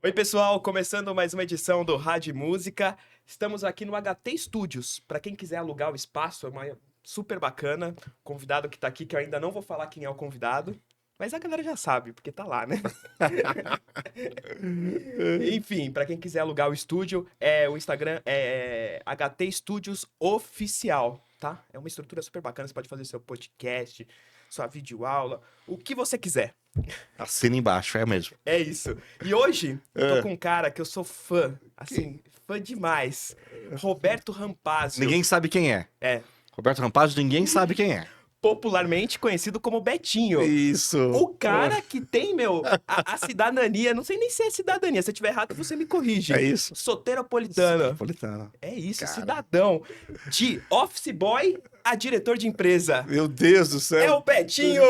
Oi, pessoal, começando mais uma edição do Rádio e Música. Estamos aqui no HT Studios. Para quem quiser alugar o espaço, é uma super bacana. O convidado que tá aqui, que eu ainda não vou falar quem é o convidado, mas a galera já sabe, porque tá lá, né? Enfim, para quem quiser alugar o estúdio, o Instagram é HT Studios Oficial, tá? É uma estrutura super bacana, você pode fazer seu podcast, sua videoaula, o que você quiser. Assina embaixo, é mesmo. É isso. E hoje eu tô É. com um cara que eu sou fã, assim, fã demais. Roberto Rampazzo. Ninguém sabe quem é. É, Roberto Rampazzo, ninguém sabe quem é. popularmente conhecido como Betinho. Isso. O cara que tem, a cidadania, não sei nem se é cidadania, se eu tiver errado você me corrige. É isso. Soteropolitano. Napolitano. É isso, Cara. cidadão. De office boy a diretor de empresa. Meu Deus do É céu. o Betinho!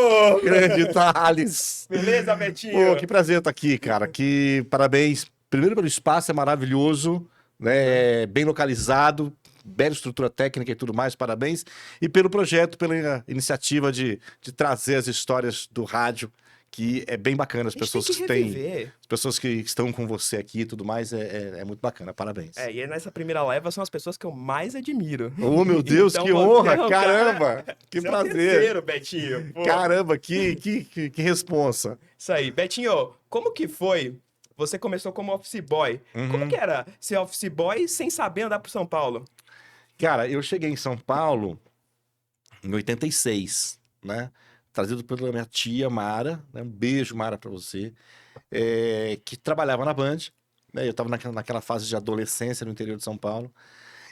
Grande Thales. Beleza, Betinho? Pô, que prazer estar aqui, cara. Que parabéns. Primeiro pelo espaço, é maravilhoso, né? Bem localizado, bela estrutura técnica e tudo mais, parabéns. E pelo projeto, pela iniciativa de trazer as histórias do rádio, que é bem bacana. As A gente tem pessoas que que têm. reviver. As pessoas que estão com você aqui e tudo mais, é muito bacana, parabéns. E nessa primeira leva são as pessoas que eu mais admiro. Oh, meu Deus, Então que você honra! é o Caramba! cara- Que você é o prazer! terceiro, Betinho. Pô. Caramba, que responsa! Isso aí. Betinho, como que foi? Você começou como office boy. Como que Uhum. era ser office boy sem saber andar pro São Paulo? Cara, eu cheguei em São Paulo em 86, né? Trazido pela minha tia Mara, né? Um beijo, Mara, pra você, que trabalhava na Band, né? Eu tava naquela fase de adolescência no interior de São Paulo.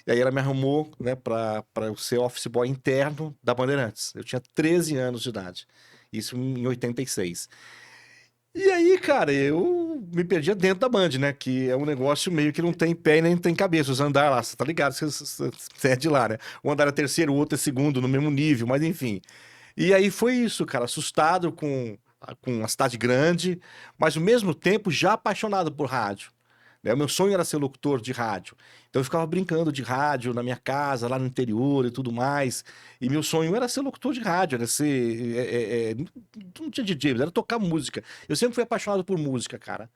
E aí ela me arrumou, né, pra eu ser office boy interno da Bandeirantes. Eu tinha 13 anos de idade. Isso em 86. E aí, cara, eu me perdia dentro da Band, né? Que é um negócio meio que não tem pé e nem tem cabeça. Os andares lá, você tá ligado? Você é de lá, né? Um andar é terceiro, o outro é segundo, no mesmo nível, mas enfim. E aí foi isso, cara, assustado com a cidade grande, mas ao mesmo tempo já apaixonado por rádio. Né? O meu sonho era ser locutor de rádio. Então eu ficava brincando de rádio na minha casa, lá no interior e tudo mais. E meu sonho era ser locutor de rádio, era ser. Não tinha DJ, mas era tocar música. Eu sempre fui apaixonado por música, cara.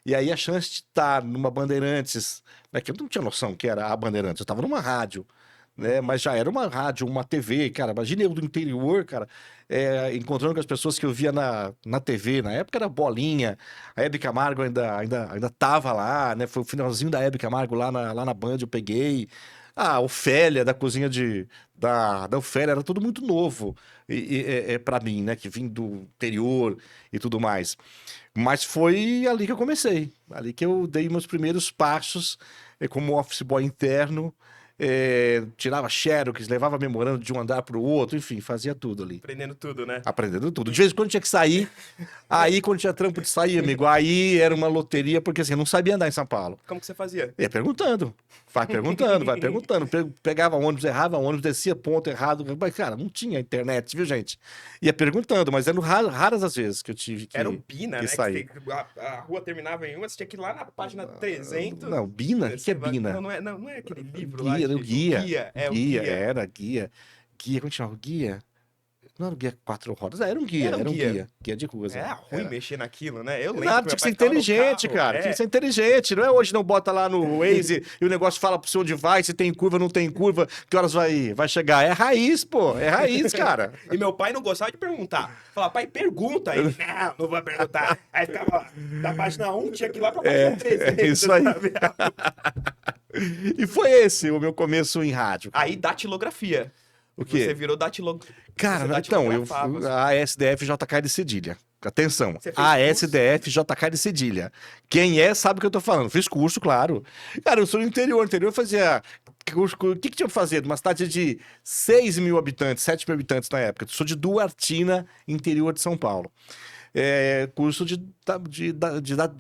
E aí a chance de estar numa Bandeirantes, né, que eu não tinha noção que era a Bandeirantes, eu estava numa rádio, né, mas já era uma rádio, uma TV, cara. Imagina eu do interior, cara, encontrando com as pessoas que eu via na TV. Na época era Bolinha, a Hebe Camargo ainda tava lá, né? Foi o finalzinho da Hebe Camargo lá na Band, eu peguei. A Ofélia, da cozinha da Ofélia, era tudo muito novo para mim, né? Que vim do interior e tudo mais. Mas foi ali que eu comecei, ali que eu dei meus primeiros passos como office boy interno, tirava xerox, levava memorando de um andar para o outro, enfim, fazia tudo ali. Aprendendo tudo, né? Aprendendo tudo. De vez em quando tinha que sair, aí quando tinha trampo de sair, amigo, aí era uma loteria, porque assim, eu não sabia andar em São Paulo. Como que você fazia? Ia perguntando, vai perguntando, vai perguntando. Pegava ônibus, errava ônibus, descia ponto errado. Mas, cara, não tinha internet, viu, gente? Ia perguntando, mas eram raras as vezes que eu tive Era o Bina, que né? sair. A rua terminava em uma, você tinha que ir lá na página 300. Não, Bina? O que é Você vai- Bina? não é aquele livro lá Guia, de... o guia. O Guia, guia. era guia. Guia, como chama? Guia? Não era um guia quatro rodas, era um guia, Era um era um guia. guia. Guia de ruas, Era ruim era. mexer naquilo, né? Eu lembro Nada, que tinha meu que ser pai ficava no inteligente, carro. cara. Tinha que ser inteligente. Não é hoje não bota lá no Waze e o negócio fala pra você onde vai, se tem curva, não tem curva, que horas vai chegar. É raiz, pô. É raiz, cara. E meu pai não gostava de perguntar. Falava, pai, pergunta. Ele, não vou perguntar. Aí ficava da página 1, tinha que ir lá pra página 300. É isso aí. sabe? E foi esse o meu começo em rádio. Aí, datilografia. O quê? Você virou Cara, você então, datilografava. a SDF JK de cedilha. Atenção, Você fez a curso? SDF JK de cedilha. Quem sabe o que eu tô falando. Fiz curso, claro. Cara, eu sou do interior. No interior eu fazia curso. O que tinha que fazer? Uma cidade de 6 mil habitantes, 7 mil habitantes na época. Eu sou de Duartina, interior de São Paulo. Curso de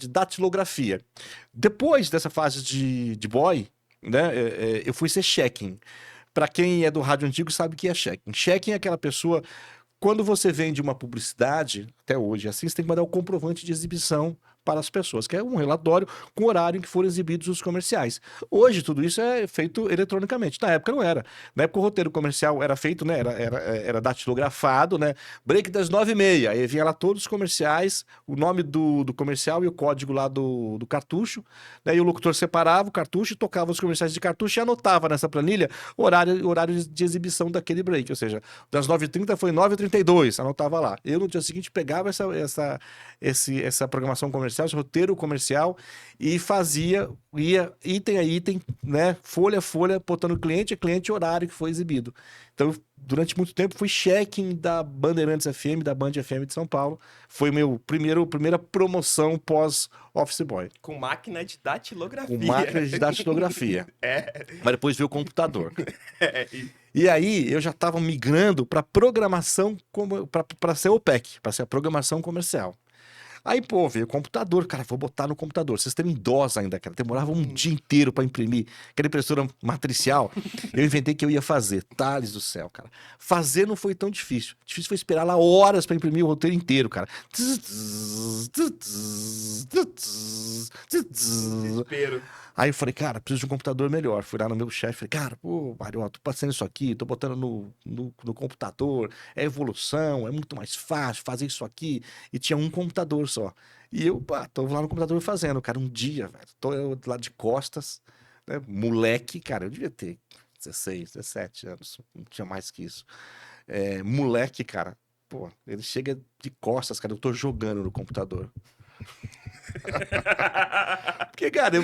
datilografia. Depois dessa fase de boy, né, eu fui ser checking. Para quem é do rádio antigo sabe o que é checking. Checking é aquela pessoa, quando você vende uma publicidade, até hoje, assim, você tem que mandar o comprovante de exibição para as pessoas, que é um relatório com o horário em que foram exibidos os comerciais. Hoje, tudo isso é feito eletronicamente. Na época não era. Na época o roteiro comercial era feito, né? Era datilografado, né? Break das 9h30. Aí vinha lá todos os comerciais, o nome do comercial e o código lá do cartucho. Né? E o locutor separava o cartucho e tocava os comerciais de cartucho e anotava nessa planilha o horário de exibição daquele break. Ou seja, das 9h30 foi 9h32, anotava lá. Eu, no dia seguinte, pegava essa programação comercial, esse roteiro comercial, e ia item a item, né, folha a folha, botando cliente a cliente e horário que foi exibido. Então, durante muito tempo, fui checking da Bandeirantes FM, da Band FM de São Paulo. Foi meu primeira promoção pós-Office Boy. Com máquina de datilografia. Com máquina de datilografia. Mas depois veio o computador. E E aí, eu já estava migrando para programação, para ser OPEC, para ser a programação comercial. Aí, pô, veio o computador, cara, vou botar no computador. Sistema em DOS ainda, cara. Demorava um dia inteiro para imprimir. Aquela impressora matricial. Eu inventei que eu ia fazer. Thales do céu, cara. Fazer não foi tão difícil. Difícil foi esperar lá horas para imprimir o roteiro inteiro, cara. desespero. Aí eu falei, cara, preciso de um computador melhor. Fui lá no meu chefe, falei, cara, pô, Mário, tô passando isso aqui, tô botando no computador, é evolução, é muito mais fácil fazer isso aqui. E tinha um computador só. E eu, pá, tô lá no computador fazendo, cara, um dia, velho, tô eu lá de costas, né, moleque, cara, eu devia ter 16, 17 anos, não tinha mais que isso. Moleque, cara, pô, ele chega de costas, cara, eu tô jogando no computador. Porque, cara,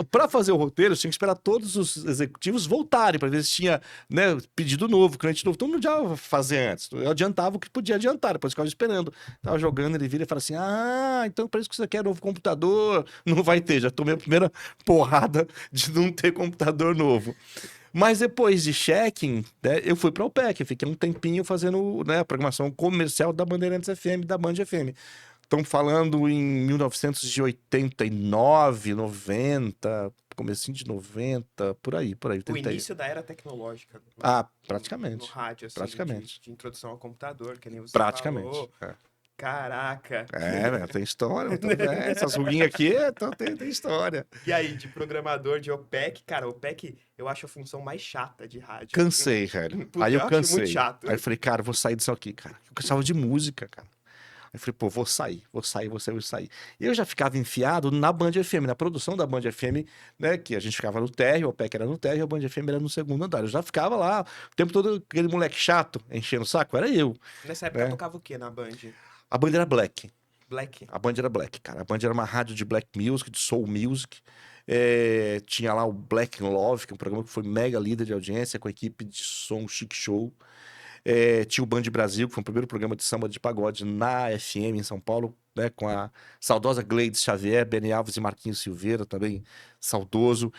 pra fazer o roteiro, eu tinha que esperar todos os executivos voltarem pra ver se tinha, né, pedido novo, cliente novo. Então não adiantava fazer antes. Eu adiantava o que podia adiantar, depois ficava esperando. Tava jogando, ele vira e fala assim: ah, então por isso que você quer novo computador. Não vai ter, já tomei a primeira porrada de não ter computador novo. Mas depois de checking, né, eu fui para o OPEC, fiquei um tempinho fazendo, né, a programação comercial da Bandeirantes FM, da Band FM. Estão falando em 1989, 90, comecinho de 90, por aí. O início da era tecnológica. Ah, No praticamente. rádio, assim, Praticamente. de introdução ao computador, que nem você Praticamente. falou. Caraca. Velho, tem história. Então, essas ruguinhas aqui, então tem história. E aí, de programador de OPEC, cara, OPEC eu acho a função mais chata de rádio. Cansei, velho. Puta, Aí eu acho cansei. muito chato. Aí eu falei, cara, vou sair disso aqui, cara. Eu gostava de música, cara. Aí eu falei, pô, vou sair. E eu já ficava enfiado na Band FM, na produção da Band FM, né? Que a gente ficava no térreo, o OPEC era no térreo, a Band FM era no segundo andar. Eu já ficava lá o tempo todo, aquele moleque chato, enchendo o saco, era eu. Nessa época tocava o que na Band? A Band era Black. Black? A Band era Black, cara. A Band era uma rádio de Black Music, de Soul Music. Tinha lá o Black in Love, que é um programa que foi mega líder de audiência, com a equipe de som Chic Show. Tinha o Band Brasil, que foi o primeiro programa de samba de pagode na FM em São Paulo, né, com a saudosa Gleides Xavier, Beni Alves e Marquinhos Silveira, também saudoso.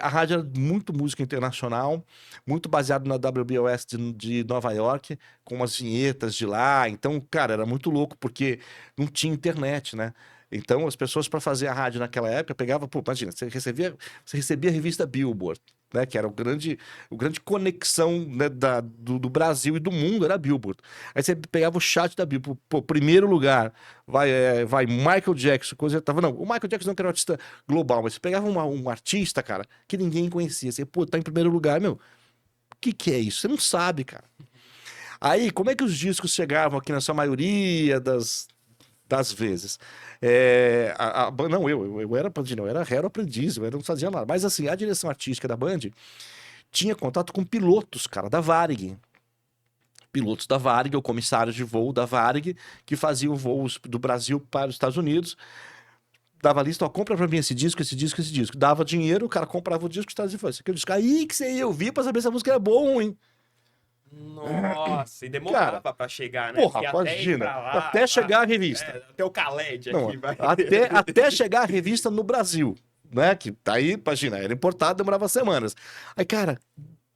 A rádio era muito música internacional, muito baseado na WBOS de Nova York, com umas vinhetas de lá. Então, cara, era muito louco, porque não tinha internet, né? Então, as pessoas, para fazer a rádio naquela época, pegavam, pô, imagina, você recebia a revista Billboard, né, que era o grande conexão, né, do Brasil e do mundo, era a Billboard. Aí você pegava o chat da Billboard, pô, primeiro lugar, vai Michael Jackson, coisa tava, não, o Michael Jackson não era um artista global, mas você pegava um artista, cara, que ninguém conhecia, você, pô, tá em primeiro lugar, meu, o que é isso? Você não sabe, cara. Aí, como é que os discos chegavam aqui na sua maioria das vezes? Não, eu era aprendiz, eu não fazia nada. Mas assim, a direção artística da Band tinha contato com pilotos, cara, da Varig. Pilotos da Varig, ou comissários de voo da Varig, que faziam voos do Brasil para os Estados Unidos. Dava a lista, ó, compra pra mim esse disco. Dava dinheiro, o cara comprava o disco, os Estados Unidos. Aquele disco aí que você ia ouvir pra saber se a música era boa ou ruim. Nossa, e demorava pra chegar, né? Porra, imagina, até chegar a revista. Até o Khaled Não, aqui, vai. até chegar a revista no Brasil, né? Que aí, imagina, era importado, demorava semanas. Aí, cara,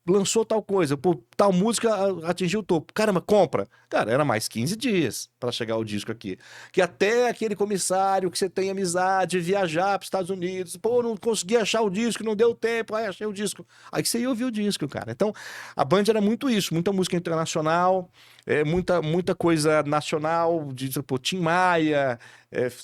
lançou tal coisa, pô, tal música atingiu o topo. Caramba, compra. Cara, era mais 15 dias para chegar o disco aqui. Que até aquele comissário que você tem amizade, viajar para os Estados Unidos, pô, não consegui achar o disco, não deu tempo, aí achei o disco. Aí que você ia ouvir o disco, cara. Então, a Band era muito isso, muita música internacional, muita coisa nacional, pô, Tim Maia,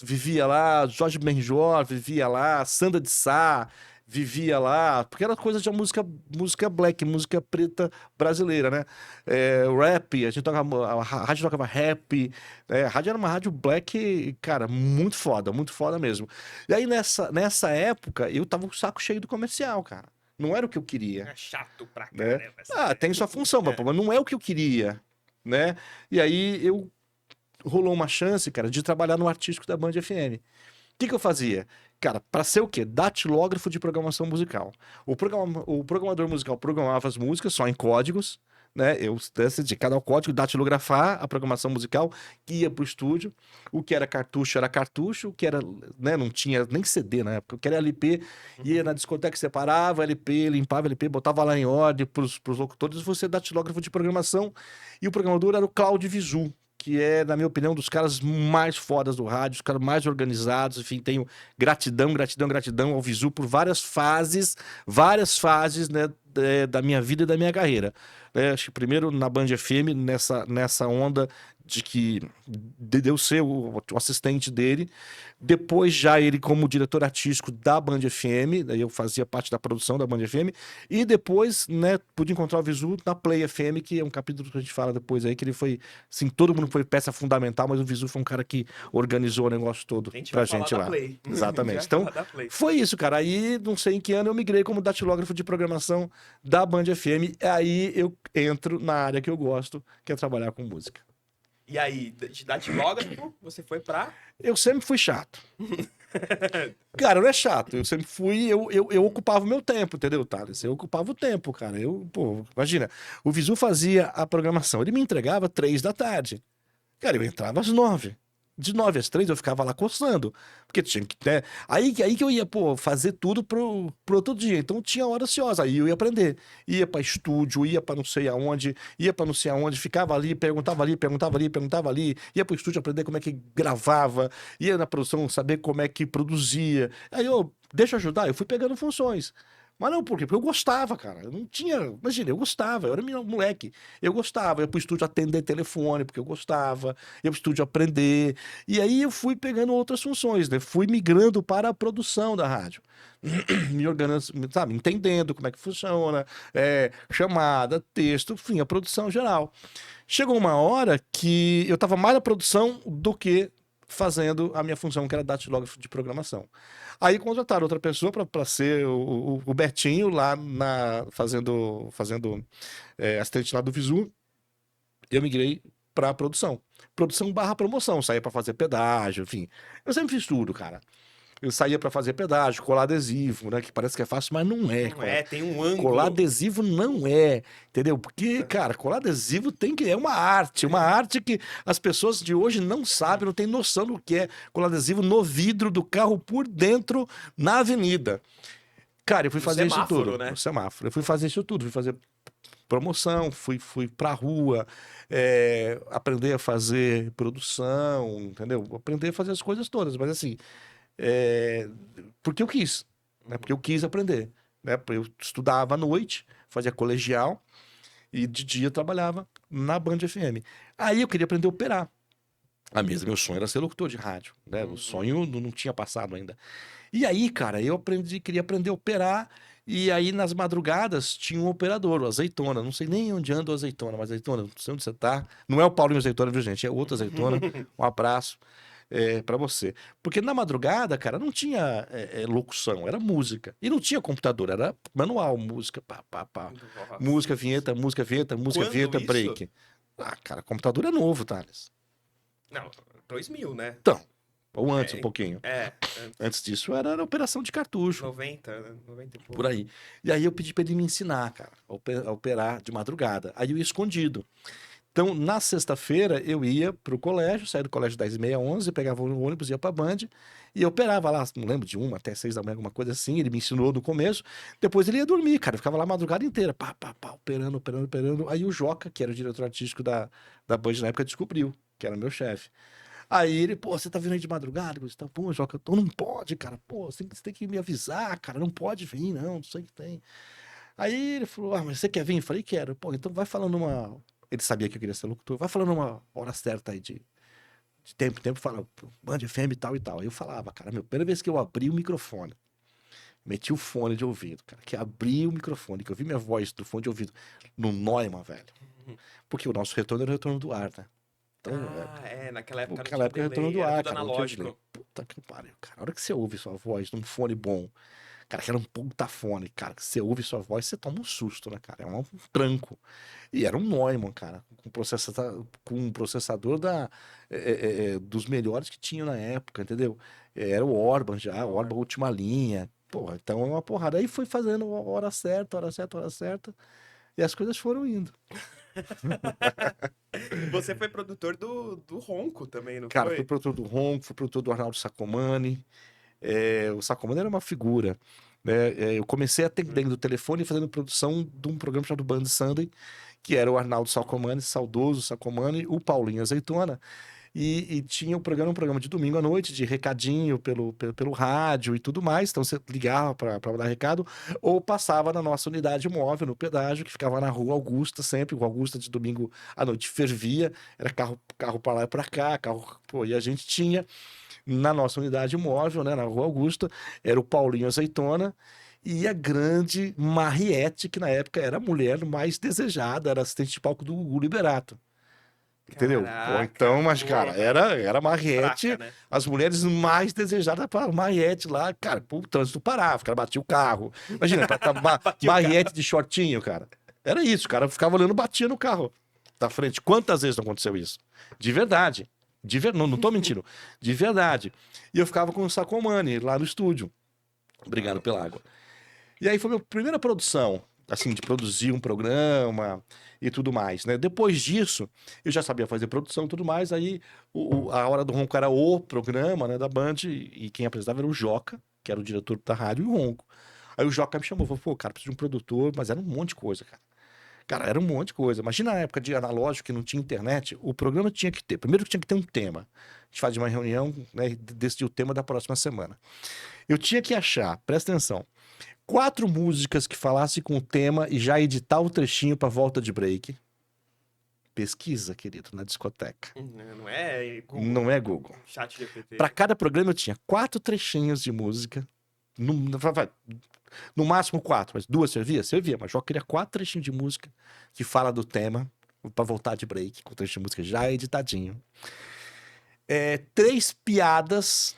vivia lá, Jorge Benjor vivia lá, Sandra de Sá, vivia lá, porque era coisa de música black, música preta brasileira, né? Rap, a gente tocava, a rádio tocava rap, a rádio era uma rádio black, cara, muito foda mesmo. E aí nessa época eu tava com o saco cheio do comercial, cara. Não era o que eu queria, É chato pra né? caramba. Essa Tem sua função, mas não é o que eu queria, né? E aí rolou uma chance, cara, de trabalhar no artístico da Band FM. O que eu fazia? Cara, para ser o quê? Datilógrafo de programação musical. O programador musical programava as músicas só em códigos, né? Eu decidi cada código datilografar a programação musical que ia pro estúdio. O que era cartucho, o que era, né, não tinha nem CD na época, o que era LP, ia na discoteca, separava LP, limpava LP, botava lá em ordem pros locutores, você datilógrafo de programação. E o programador era o Claudio Visu, que é, na minha opinião, um dos caras mais fodas do rádio, os caras mais organizados, enfim, tenho gratidão ao Visu por várias fases, né, da minha vida e da minha carreira. Acho que primeiro na Band FM, nessa onda de eu ser o assistente dele, depois já ele como diretor artístico da Band FM, daí eu fazia parte da produção da Band FM, e depois, né, pude encontrar o Visu na Play FM, que é um capítulo que a gente fala depois aí, que ele foi, assim, todo mundo foi peça fundamental, mas o Visu foi um cara que organizou o negócio todo pra gente lá. Play. Exatamente. Então, foi isso, cara. Aí, não sei em que ano, eu migrei como datilógrafo de programação da Band FM, e aí eu entro na área que eu gosto, que é trabalhar com música. E aí, de datilógrafo, você foi pra... Eu sempre fui chato. Cara, não é chato. Eu sempre fui... Eu ocupava o meu tempo, entendeu, Thales? Eu ocupava o tempo, cara. Pô, imagina. O Visu fazia a programação. Ele me entregava 3 da tarde. Cara, eu entrava às 9. De 9 às 3 eu ficava lá coçando. Porque tinha que ter... Aí que eu ia, pô, fazer tudo pro outro dia. Então tinha hora ociosa. Aí eu ia aprender. Ia pra estúdio, ia pra não sei aonde, ficava ali, perguntava ali. Ia pro estúdio aprender como é que gravava. Ia na produção saber como é que produzia. Aí deixa eu ajudar. Eu fui pegando funções. Mas não, por quê? Porque eu gostava, cara. Eu não tinha. Imagina, eu gostava, eu era moleque. Eu gostava, eu ia pro estúdio atender telefone, porque eu gostava, ia pro estúdio aprender. E aí eu fui pegando outras funções, né? Fui migrando para a produção da rádio. Me organizando, sabe? Entendendo como é que funciona, chamada, texto, enfim, a produção geral. Chegou uma hora que eu tava mais na produção do que fazendo a minha função, que era datilógrafo de programação. Aí contrataram outra pessoa para ser o Betinho lá fazendo assistente lá do Visu. Eu migrei para produção. Produção / promoção. Saía para fazer pedágio, enfim. Eu sempre fiz tudo, cara. Eu saía para fazer pedágio, colar adesivo, né? Que parece que é fácil, mas não é. Não é, tem um ângulo. Colar adesivo não é, entendeu? Porque, cara, colar adesivo é uma arte que as pessoas de hoje não sabem, não têm noção do que é colar adesivo no vidro do carro por dentro na avenida. Cara, eu fui fazer isso tudo. Né? No semáforo. Eu fui fazer isso tudo, fui fazer promoção, fui pra rua, aprender a fazer produção, entendeu? Aprender a fazer as coisas todas, mas assim, porque eu quis, né? Porque eu quis aprender, né? Eu estudava à noite, fazia colegial e de dia eu trabalhava na Band FM. Aí eu queria aprender a operar. Meu sonho era ser locutor de rádio, né? O sonho não tinha passado ainda. E aí, cara, queria aprender a operar. E aí, nas madrugadas, tinha um operador, o Azeitona. Não sei nem onde anda o Azeitona, mas Azeitona, não sei onde você tá. Não é o Paulinho Azeitona, viu, gente? É outro Azeitona. Um abraço para você. Porque na madrugada, cara, não tinha locução, era música. E não tinha computador, era manual, música, pá. Música, vinheta, break. Cara, computador é novo, Thales. Não, 2000, né? Então, ou antes um pouquinho. Antes. Antes disso era operação de cartucho. 90 e pouco. Por aí. E aí eu pedi pra ele me ensinar, cara, a operar de madrugada. Aí eu ia escondido. Então, na sexta-feira, eu ia pro colégio, saía do colégio 10h30, 11, pegava o ônibus, ia pra Band, e eu operava lá, não lembro, de 1 até 6 da manhã, alguma coisa assim, ele me ensinou no começo, depois ele ia dormir, cara, eu ficava lá a madrugada inteira, pá, pá, pá, operando, operando, operando, aí o Joca, que era o diretor artístico da Band na época, descobriu, que era meu chefe. Aí ele, pô, você tá vindo aí de madrugada? Você tá, pô, Joca, tu não pode, cara, pô, você tem que me avisar, cara, não pode vir, não sei o que tem. Aí ele falou, mas você quer vir? Eu falei, quero. Pô, então vai falando uma... Ele sabia que eu queria ser locutor. Vai falando uma hora certa aí de tempo em tempo. Fala, Band FM e tal e tal. Aí eu falava, cara, primeira vez que eu abri o microfone, meti o fone de ouvido, cara, que abri o microfone, que eu vi minha voz do fone de ouvido no Neumann, velho. Porque o nosso retorno era o retorno do ar, né? Então, naquela época naquela época era o retorno do ar, cara. analógico. Puta que pariu, cara. A hora que você ouve sua voz num fone bom, cara, que era um puta fone, cara, que você ouve sua voz, você toma um susto, né, cara? É um tranco. E era um Neumann, cara, com um processador dos melhores que tinha na época, entendeu? Era o Orban já, o Orban última linha. Porra, então é uma porrada. Aí foi fazendo hora certa, hora certa, hora certa, e as coisas foram indo. Você foi produtor do Ronco também, não Cara, foi? fui produtor do Ronco, fui produtor do Arnaldo Sacomani. O Sacomani era uma figura, né? Eu comecei atendendo o telefone e fazendo produção de um programa chamado Band Sunday, que era o Arnaldo Sacomani, saudoso Sacomani, o Paulinho Azeitona, e tinha um programa de domingo à noite, de recadinho pelo rádio e tudo mais. Então você ligava para dar recado, ou passava na nossa unidade móvel, no pedágio, que ficava na Rua Augusta, sempre. Rua Augusta de domingo à noite fervia, era carro para lá e para cá, e a gente tinha na nossa unidade móvel, né, na Rua Augusta, era o Paulinho Azeitona e a grande Mariette, que na época era a mulher mais desejada, era assistente de palco do Gugu Liberato. Entendeu? Pô, então, mas, cara, era Mariette, Fraca, né? as mulheres mais desejadas para Mariette lá, cara, o trânsito parava, o cara batia o carro. Imagina, Batia o Mariette de shortinho, cara. Era isso, o cara ficava olhando, batia no carro da frente. Quantas vezes não aconteceu isso? De verdade. Não tô mentindo. De verdade. E eu ficava com o Sacomani lá no estúdio. Obrigado pela água. E aí foi a minha primeira produção, assim, de produzir um programa e tudo mais, né? Depois disso, eu já sabia fazer produção e tudo mais, aí a Hora do Ronco era o programa, né, da Band, e quem apresentava era o Joca, que era o diretor da rádio, e o Ronco. Aí o Joca me chamou, falou, pô, cara, preciso de um produtor, mas era um monte de coisa, cara. Cara, era um monte de coisa. Imagina na época de analógico, que não tinha internet, o programa tinha que ter, primeiro que tinha que ter um tema. A gente fazia uma reunião, né, e decidia o tema da próxima semana. Eu tinha que achar, presta atenção, 4 músicas que falassem com o tema e já editar o trechinho para volta de break. Pesquisa, querido, na discoteca. Não é Google. Não é Google. Chat GPT. Para cada programa eu tinha 4 trechinhos de música. No máximo 4, mas 2 servia? Servia, mas eu queria 4 trechinhos de música que fala do tema para voltar de break, com o trecho de música já editadinho. 3 piadas.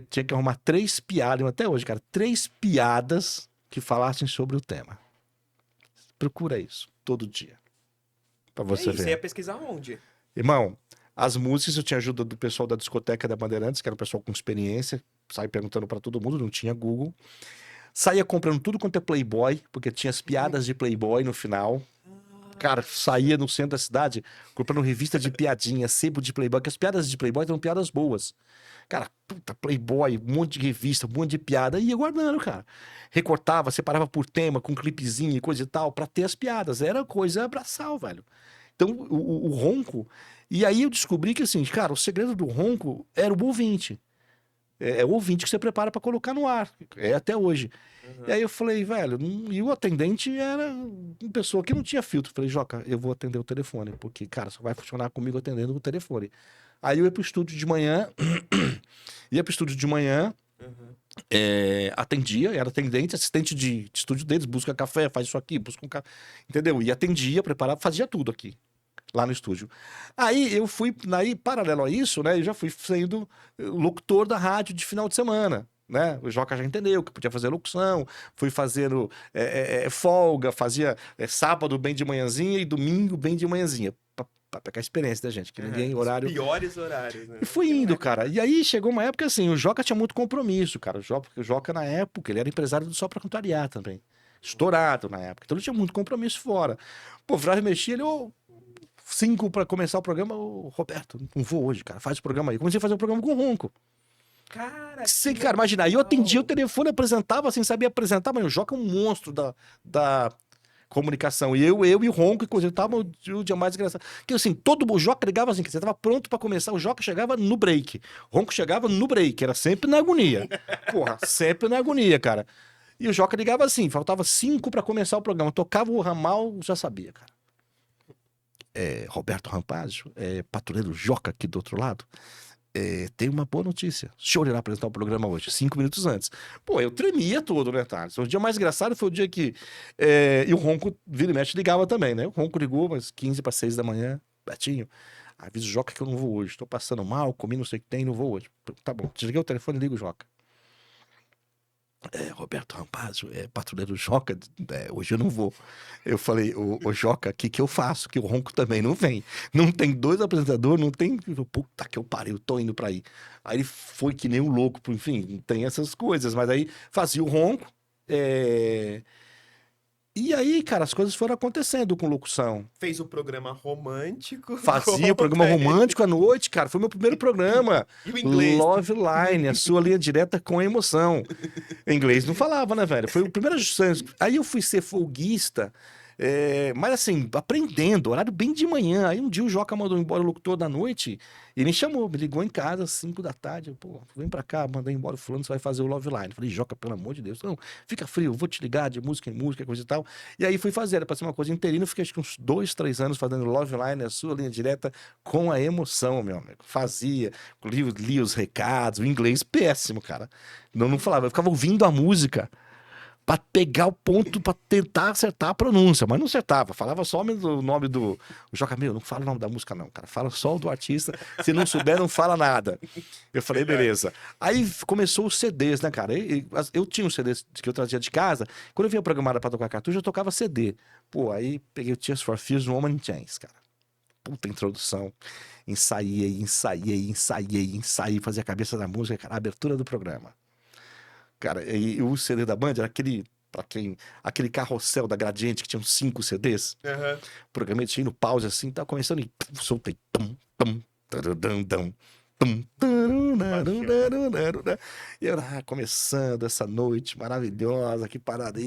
Tinha que arrumar 3 piadas, até hoje, cara, 3 piadas que falassem sobre o tema. Procura isso todo dia. Pra você ver. Você ia pesquisar onde? Irmão, as músicas eu tinha ajuda do pessoal da discoteca da Bandeirantes, que era um pessoal com experiência, saía perguntando pra todo mundo, não tinha Google. Saía comprando tudo quanto é Playboy, porque tinha as piadas de Playboy no final. Cara, saía no centro da cidade comprando revista de piadinha, sebo de Playboy, que as piadas de Playboy eram piadas boas. Cara, puta, Playboy, um monte de revista, um monte de piada, ia guardando, cara. Recortava, separava por tema, com clipezinho e coisa e tal, pra ter as piadas. Era coisa braçal, velho. Então, o ronco... E aí eu descobri que, assim, cara, o segredo do ronco era o ouvinte. É o ouvinte que você prepara pra colocar no ar. É até hoje. E aí eu falei, velho, e o atendente era uma pessoa que não tinha filtro. Falei, Joca, eu vou atender o telefone, porque, cara, só vai funcionar comigo atendendo o telefone. Aí eu ia pro estúdio de manhã, atendia, era atendente, assistente de estúdio deles, busca café, faz isso aqui, busca um café, entendeu? E atendia, preparava, fazia tudo aqui, lá no estúdio. Aí eu fui, paralelo a isso, né, eu já fui sendo locutor da rádio de final de semana. Né? O Joca já entendeu que podia fazer locução, fui fazendo folga, fazia sábado bem de manhãzinha e domingo bem de manhãzinha, pra pegar a experiência da gente, que ninguém horário... Os piores horários, né? E fui indo, cara. E aí chegou uma época assim, o Joca tinha muito compromisso, cara. O Joca na época, ele era empresário do Só Pra Contrariar também. Estourado na época. Então ele tinha muito compromisso fora. Pô, virava e mexia, ele, 5 pra começar o programa, ô, Roberto, não vou hoje, cara, faz o programa aí. Comecei a fazer o programa com o Ronco. Cara, Sim, que cara, imagina, aí eu atendia o legal. telefone, apresentava, assim, sabia apresentar, mas o Joca é um monstro da comunicação. E eu e o Ronco, inclusive, tava o dia mais engraçado. Que assim, todo o Joca ligava assim, que você tava pronto pra começar, o Joca chegava no break. O Ronco chegava no break, era sempre na agonia. Porra, sempre na agonia, cara. E o Joca ligava assim, faltava 5 pra começar o programa. Tocava o ramal, já sabia, cara. Roberto Rampazzo, patrulheiro Joca aqui do outro lado. Tem uma boa notícia. O senhor irá apresentar o programa hoje, 5 minutos antes. Pô, eu tremia todo, né, Thales? O dia mais engraçado foi o dia que. E o Ronco, vira e mexe, ligava também, né? O Ronco ligou, mas 15 para 6 da manhã. Betinho, avisa o Joca que eu não vou hoje. Tô passando mal, comi não sei o que tem, não vou hoje. Tá bom, desliguei o telefone e ligo o Joca. Roberto Rampazzo, patrulheiro Joca, hoje eu não vou. Eu falei, ô Joca, o que que eu faço? Que o Ronco também não vem. Não tem 2 apresentadores, não tem. Puta que eu parei, eu tô indo pra aí. Aí ele foi que nem um louco, enfim, tem essas coisas, mas aí fazia o Ronco. é, E aí, cara, as coisas foram acontecendo com locução. Fez o programa romântico Fazia o programa conta ele. romântico à noite, cara. Foi meu primeiro programa. E o inglês? Love Line, a sua linha direta com emoção. Em inglês não falava, né, velho? Foi o primeiro. Aí eu fui ser folguista, mas assim, aprendendo, horário bem de manhã. Aí um dia o Joca mandou embora o locutor da noite e me chamou, me ligou em casa às 5 da tarde. Pô, vem pra cá, mandei embora o fulano, você vai fazer o Love Line. Falei, Joca, pelo amor de Deus, não, fica frio, vou te ligar de música em música, coisa e tal. E aí fui fazer, era pra ser uma coisa interina. Fiquei acho que uns 2, 3 anos fazendo Love Line, a sua linha direta com a emoção, meu amigo. Fazia, li os recados, o inglês péssimo, cara. Não falava, eu ficava ouvindo a música pra pegar o ponto, pra tentar acertar a pronúncia, mas não acertava. Falava só o nome do. O Joca, meu, não fala o nome da música, não, cara. Fala só o do artista. Se não souber, não fala nada. Eu falei, beleza. Aí começou os CDs, né, cara? Eu tinha um CD que eu trazia de casa. Quando eu vinha programada pra tocar cartucho, eu tocava CD. Pô, aí peguei o Tears for Fears no Woman in Chains, cara. Puta introdução. Ensaiei, fazia a cabeça da música, cara, a abertura do programa. Cara, e o CD da Band era aquele, pra quem, aquele carrossel da Gradiente que tinha uns 5 CDs. Aham. Programei, tinha no pause assim, tava começando e soltei. Tum, tarudam, dum, tum, Bacana. tarunarunarunaruna. E eu começando essa noite maravilhosa, que parada,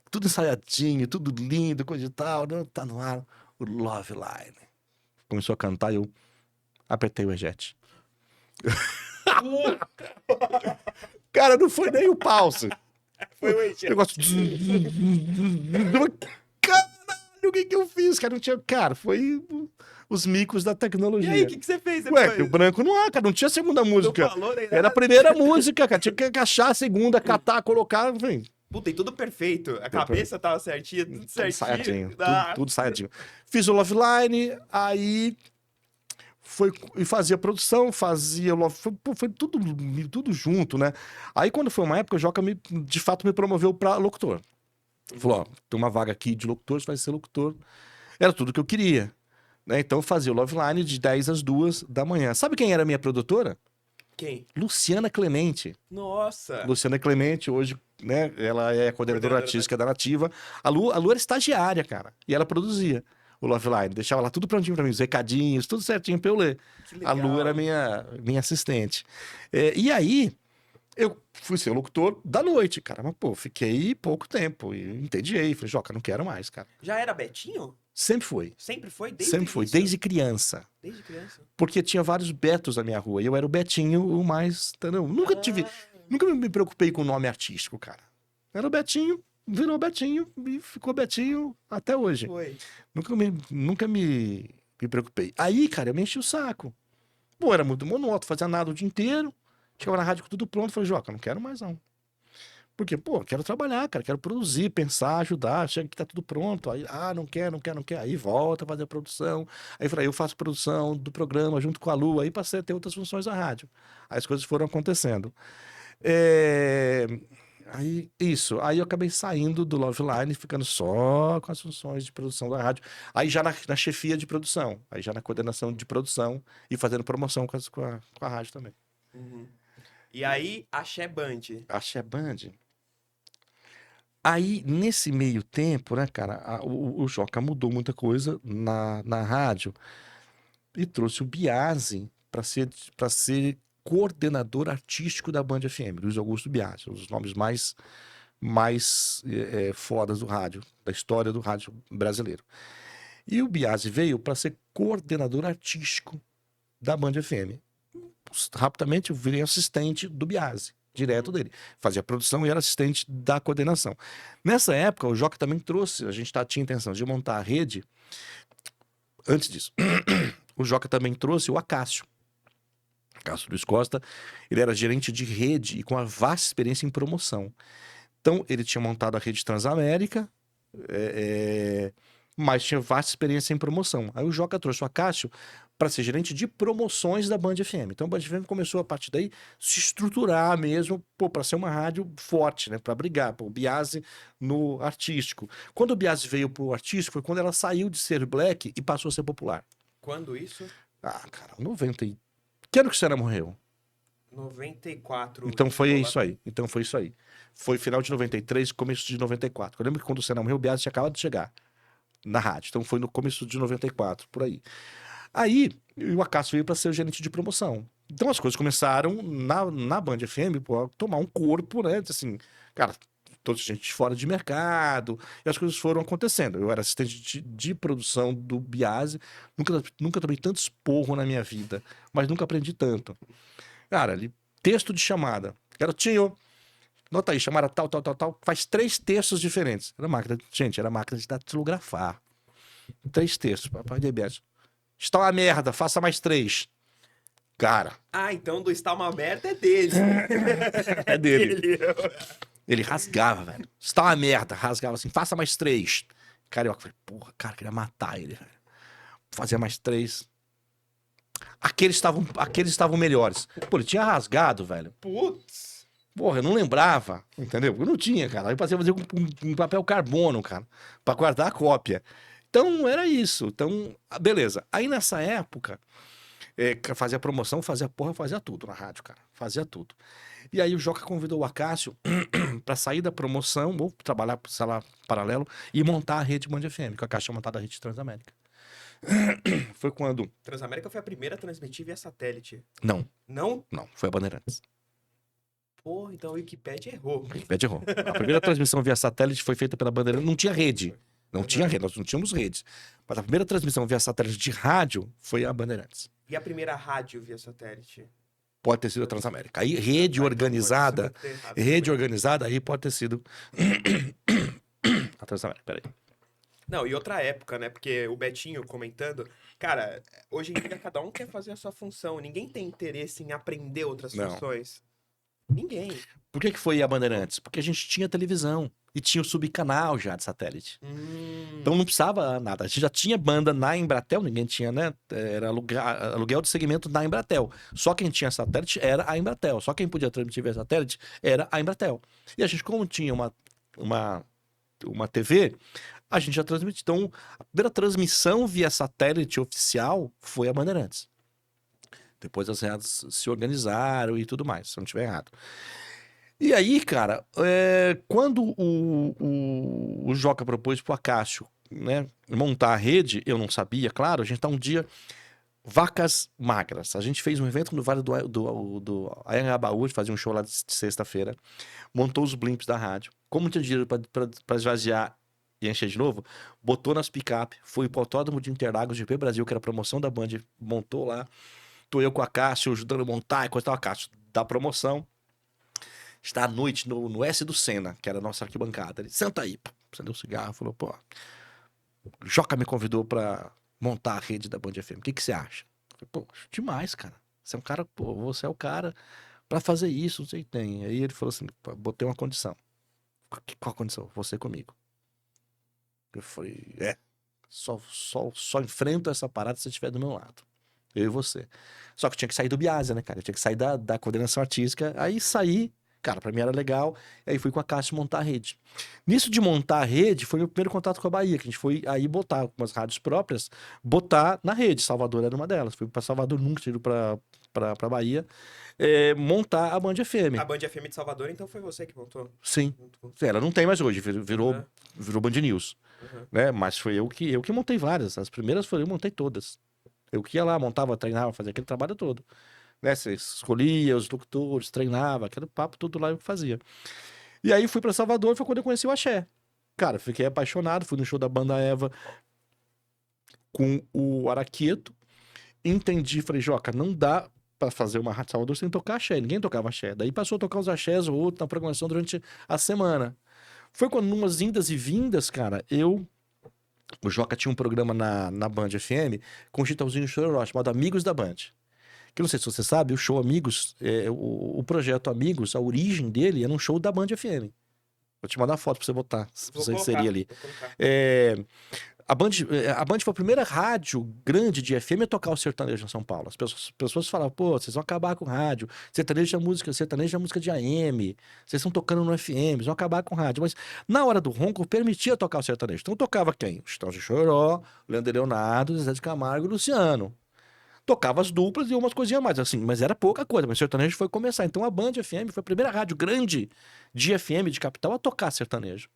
tudo ensaiadinho, tudo lindo, coisa e tal. Né? Tá no ar o Love Line. Começou a cantar e eu apertei o eject. Cara, não foi nem o pause. Foi o O Eject. negócio. Caralho, o que que eu fiz? Cara, não tinha. Cara, foi os micos da E aí, o tecnologia. que você fez Ué, depois? que o branco não há, cara, não tinha segunda Não música. falou nem Era a nada? primeira música, cara. Tinha que encaixar a segunda, catar, colocar, enfim. Puta, e tudo perfeito. A cabeça tava certinha, tudo Tudo certinho. saiadinho, Ah, tudo saiadinho. Fiz o Love Line, aí foi e fazia produção, fazia Love, foi tudo junto, né? Aí quando foi uma época, o Joca de fato me promoveu pra locutor. Falou, ó, tem uma vaga aqui de locutor, você vai ser locutor. Era tudo que eu queria, né? Então eu fazia o Love Line de 10 às 2 da manhã. Sabe quem era a minha produtora? quem? Luciana Clemente. Nossa. Luciana Clemente, hoje, né? Ela é a coordenadora Coordenadora artística da Nativa. A Lu era estagiária, cara. E ela produzia o Love Line. Deixava lá tudo prontinho pra mim, os recadinhos, tudo certinho pra eu ler. Que A Lu era legal. minha assistente. E aí, eu fui ser o locutor da noite, cara. Mas, pô, fiquei pouco tempo. E entediei. Falei, Joca, não quero mais, cara. Já era Betinho? Sempre foi. Sempre foi? Desde Sempre o foi, início? desde criança. Desde criança. Porque tinha vários Betos na minha rua. E eu era o Betinho, o mais. Entendeu? Nunca me preocupei com o nome artístico, cara. Era o Betinho, virou Betinho e ficou Betinho até hoje. Foi. Nunca me preocupei. Aí, cara, eu me enchi o saco. Pô, era muito monótono, fazia nada o dia inteiro. Chegava na rádio com tudo pronto. Falei, Joca, não quero mais não. Porque, pô, quero trabalhar, cara, quero produzir, pensar, ajudar. Chega que tá tudo pronto. Aí, não quero. Aí volta a fazer a produção. Aí falei, eu faço produção do programa junto com a Lu. Aí passei a ter outras funções da rádio. Aí as coisas foram acontecendo. É, Aí eu acabei saindo do Love Line, ficando só com as funções de produção da rádio. Aí já na chefia de produção, aí já na coordenação de produção e fazendo promoção com a rádio também. Uhum. E aí, Axé Band. Axé Band. Aí, nesse meio tempo, né, cara, o Joca mudou muita coisa na rádio e trouxe o Biase para ser coordenador artístico da Band FM, Luiz Augusto Biase, um dos nomes mais fodas do rádio, da história do rádio brasileiro. E o Biase veio para ser coordenador artístico da Band FM. Rapidamente eu virei assistente do Biase, direto dele. Fazia produção e era assistente da coordenação. Nessa época, o Joca também trouxe, a gente tinha intenção de montar a rede. Antes disso, o Joca também trouxe o Acácio. Acácio Luiz Costa, ele era gerente de rede e com uma vasta experiência em promoção. Então, ele tinha montado a rede Transamérica, mas tinha vasta experiência em promoção. Aí o Joca trouxe o Acácio para ser gerente de promoções da Band FM. Então a Band FM começou a partir daí se estruturar mesmo, para ser uma rádio forte, né, para brigar, o Biase no artístico. Quando o Biase veio pro artístico foi quando ela saiu de ser black e passou a ser popular. Quando isso? Ah, cara, 90. Que ano que o Senna morreu? 94. Então foi isso aí. Foi final de 93, começo de 94. Eu lembro que quando o Senna morreu, o Biase tinha acabado de chegar na rádio. Então foi no começo de 94, por aí. Aí o Acácio veio para ser o gerente de promoção. Então as coisas começaram na Band FM a tomar um corpo, né? Assim, cara, toda gente fora de mercado, e as coisas foram acontecendo. Eu era assistente de produção do Biase, nunca tomei tanto esporro na minha vida, mas nunca aprendi tanto. Cara, ali, texto de chamada. Garotinho, nota aí, chamada tal, faz 3 textos diferentes. Era máquina de datilografar. 3 textos, papai de Beto. Está uma merda, faça mais 3. Cara. Ah, então do está uma merda é dele. É dele. Ele rasgava, velho. Está uma merda, rasgava assim, faça mais 3. Carioca, falei, porra, cara, queria matar ele, velho. Fazia mais 3. Aqueles estavam melhores. Pô, ele tinha rasgado, velho. Putz. Porra, eu não lembrava, entendeu? Eu não tinha, cara. Aí eu passei a fazer um papel carbono, cara, pra guardar a cópia. Então, era isso. Então, beleza. Aí, nessa época, fazia promoção, fazia tudo na rádio, cara. Fazia tudo. E aí, o Joca convidou o Acácio pra sair da promoção, ou trabalhar, sei lá, paralelo, e montar a rede Band FM, que o Acácio tinha montado a rede Transamérica. Foi quando... Transamérica foi a primeira a transmitir via satélite. Não. Não? Não, foi a Bandeirantes. Pô, então a Wikipédia errou. A Wikipédia errou. A primeira transmissão via satélite foi feita pela Bandeirantes. Não tinha rede. Não tinha rede, nós não tínhamos redes. Mas a primeira transmissão via satélite de rádio foi a Bandeirantes. E a primeira rádio via satélite? Pode ter sido a Transamérica. Aí, rede organizada, aí pode ter sido a Transamérica. Peraí. Não, e outra época, né? Porque o Betinho comentando... Cara, hoje em dia cada um quer fazer a sua função. Ninguém tem interesse em aprender outras funções. Ninguém. Por que foi a Bandeirantes? Porque a gente tinha televisão. E tinha o subcanal já de satélite. Então não precisava nada. A gente já tinha banda na Embratel, ninguém tinha, né? Era aluguel de segmento na Embratel. Só quem tinha satélite era a Embratel. Só quem podia transmitir via satélite era a Embratel. E a gente, como tinha uma TV, a gente já transmitia. Então, a primeira transmissão via satélite oficial foi a Bandeirantes. Depois as rádios se organizaram e tudo mais, se eu não estiver errado. E aí, cara, quando o Joca propôs pro Acácio, né, montar a rede, eu não sabia, claro, a gente tá um dia... Vacas Magras. A gente fez um evento no Vale do Anhangabaú, fazia um show lá de sexta-feira, montou os blimps da rádio. Como tinha dinheiro pra esvaziar e encher de novo, botou nas picape, foi pro Autódromo de Interlagos, GP Brasil, que era a promoção da Band, montou lá. Tô eu com a Acácio ajudando a montar e coisa tal. Acácio da promoção. Está à noite no S do Senna, que era a nossa arquibancada. Ele, senta aí, acendeu o cigarro, falou, pô, Joca me convidou pra montar a rede da Band FM, o que você acha? Eu falei, pô, demais, cara. Você é um cara, pô, você é o cara pra fazer isso, você tem. Aí ele falou assim, pô, botei uma condição. Qual a condição? Você comigo. Eu falei, só enfrento essa parada se você estiver do meu lado. Eu e você. Só que eu tinha que sair do Biase, né, cara? Eu tinha que sair da coordenação artística. Aí saí, cara, pra mim era legal. Aí fui com a Cássio montar a rede. Nisso de montar a rede, foi meu primeiro contato com a Bahia, que a gente foi aí botar umas rádios próprias, botar na rede. Salvador era uma delas. Fui pra Salvador, nunca tinha ido pra pra Bahia, montar a Band FM. A Band FM de Salvador, então foi você que montou? Sim. Junto com- Ela não tem mais hoje, virou, Aham, virou Band News. aham. Né? Mas foi eu que montei várias. As primeiras eu montei todas. Eu que ia lá, montava, treinava, fazia aquele trabalho todo. Né? Você escolhia os locutores, treinava, aquele papo tudo lá eu que fazia. E aí fui pra Salvador, foi quando eu conheci o Axé. Cara, fiquei apaixonado, fui no show da Banda Eva com o Araqueto, entendi, falei, Joca, não dá pra fazer uma rádio Salvador sem tocar axé, ninguém tocava axé. Daí passou a tocar os axés ou outro na programação durante a semana. Foi quando, numas indas e vindas, cara, o Joca tinha um programa na Band FM com o Chitãozinho e o Chororó, chamado Amigos da Band. Que eu não sei se você sabe, o show Amigos, o projeto Amigos, a origem dele era um show da Band FM. Vou te mandar a foto pra você botar, se Vou você colocar, inserir ali. vou colocar. A Band foi a primeira rádio grande de FM a tocar o sertanejo em São Paulo. As pessoas falavam, pô, vocês vão acabar com o rádio. Sertanejo é música de AM. Vocês estão tocando no FM, vocês vão acabar com o rádio. Mas na hora do ronco, permitia tocar o sertanejo. Então tocava quem? O Chitãozinho e Chororó, Leandro e Leonardo, Zezé de Camargo e Luciano. Tocava as duplas e umas coisinhas mais, assim, mas era pouca coisa. Mas o sertanejo foi começar. Então a Band FM foi a primeira rádio grande de FM de capital a tocar sertanejo.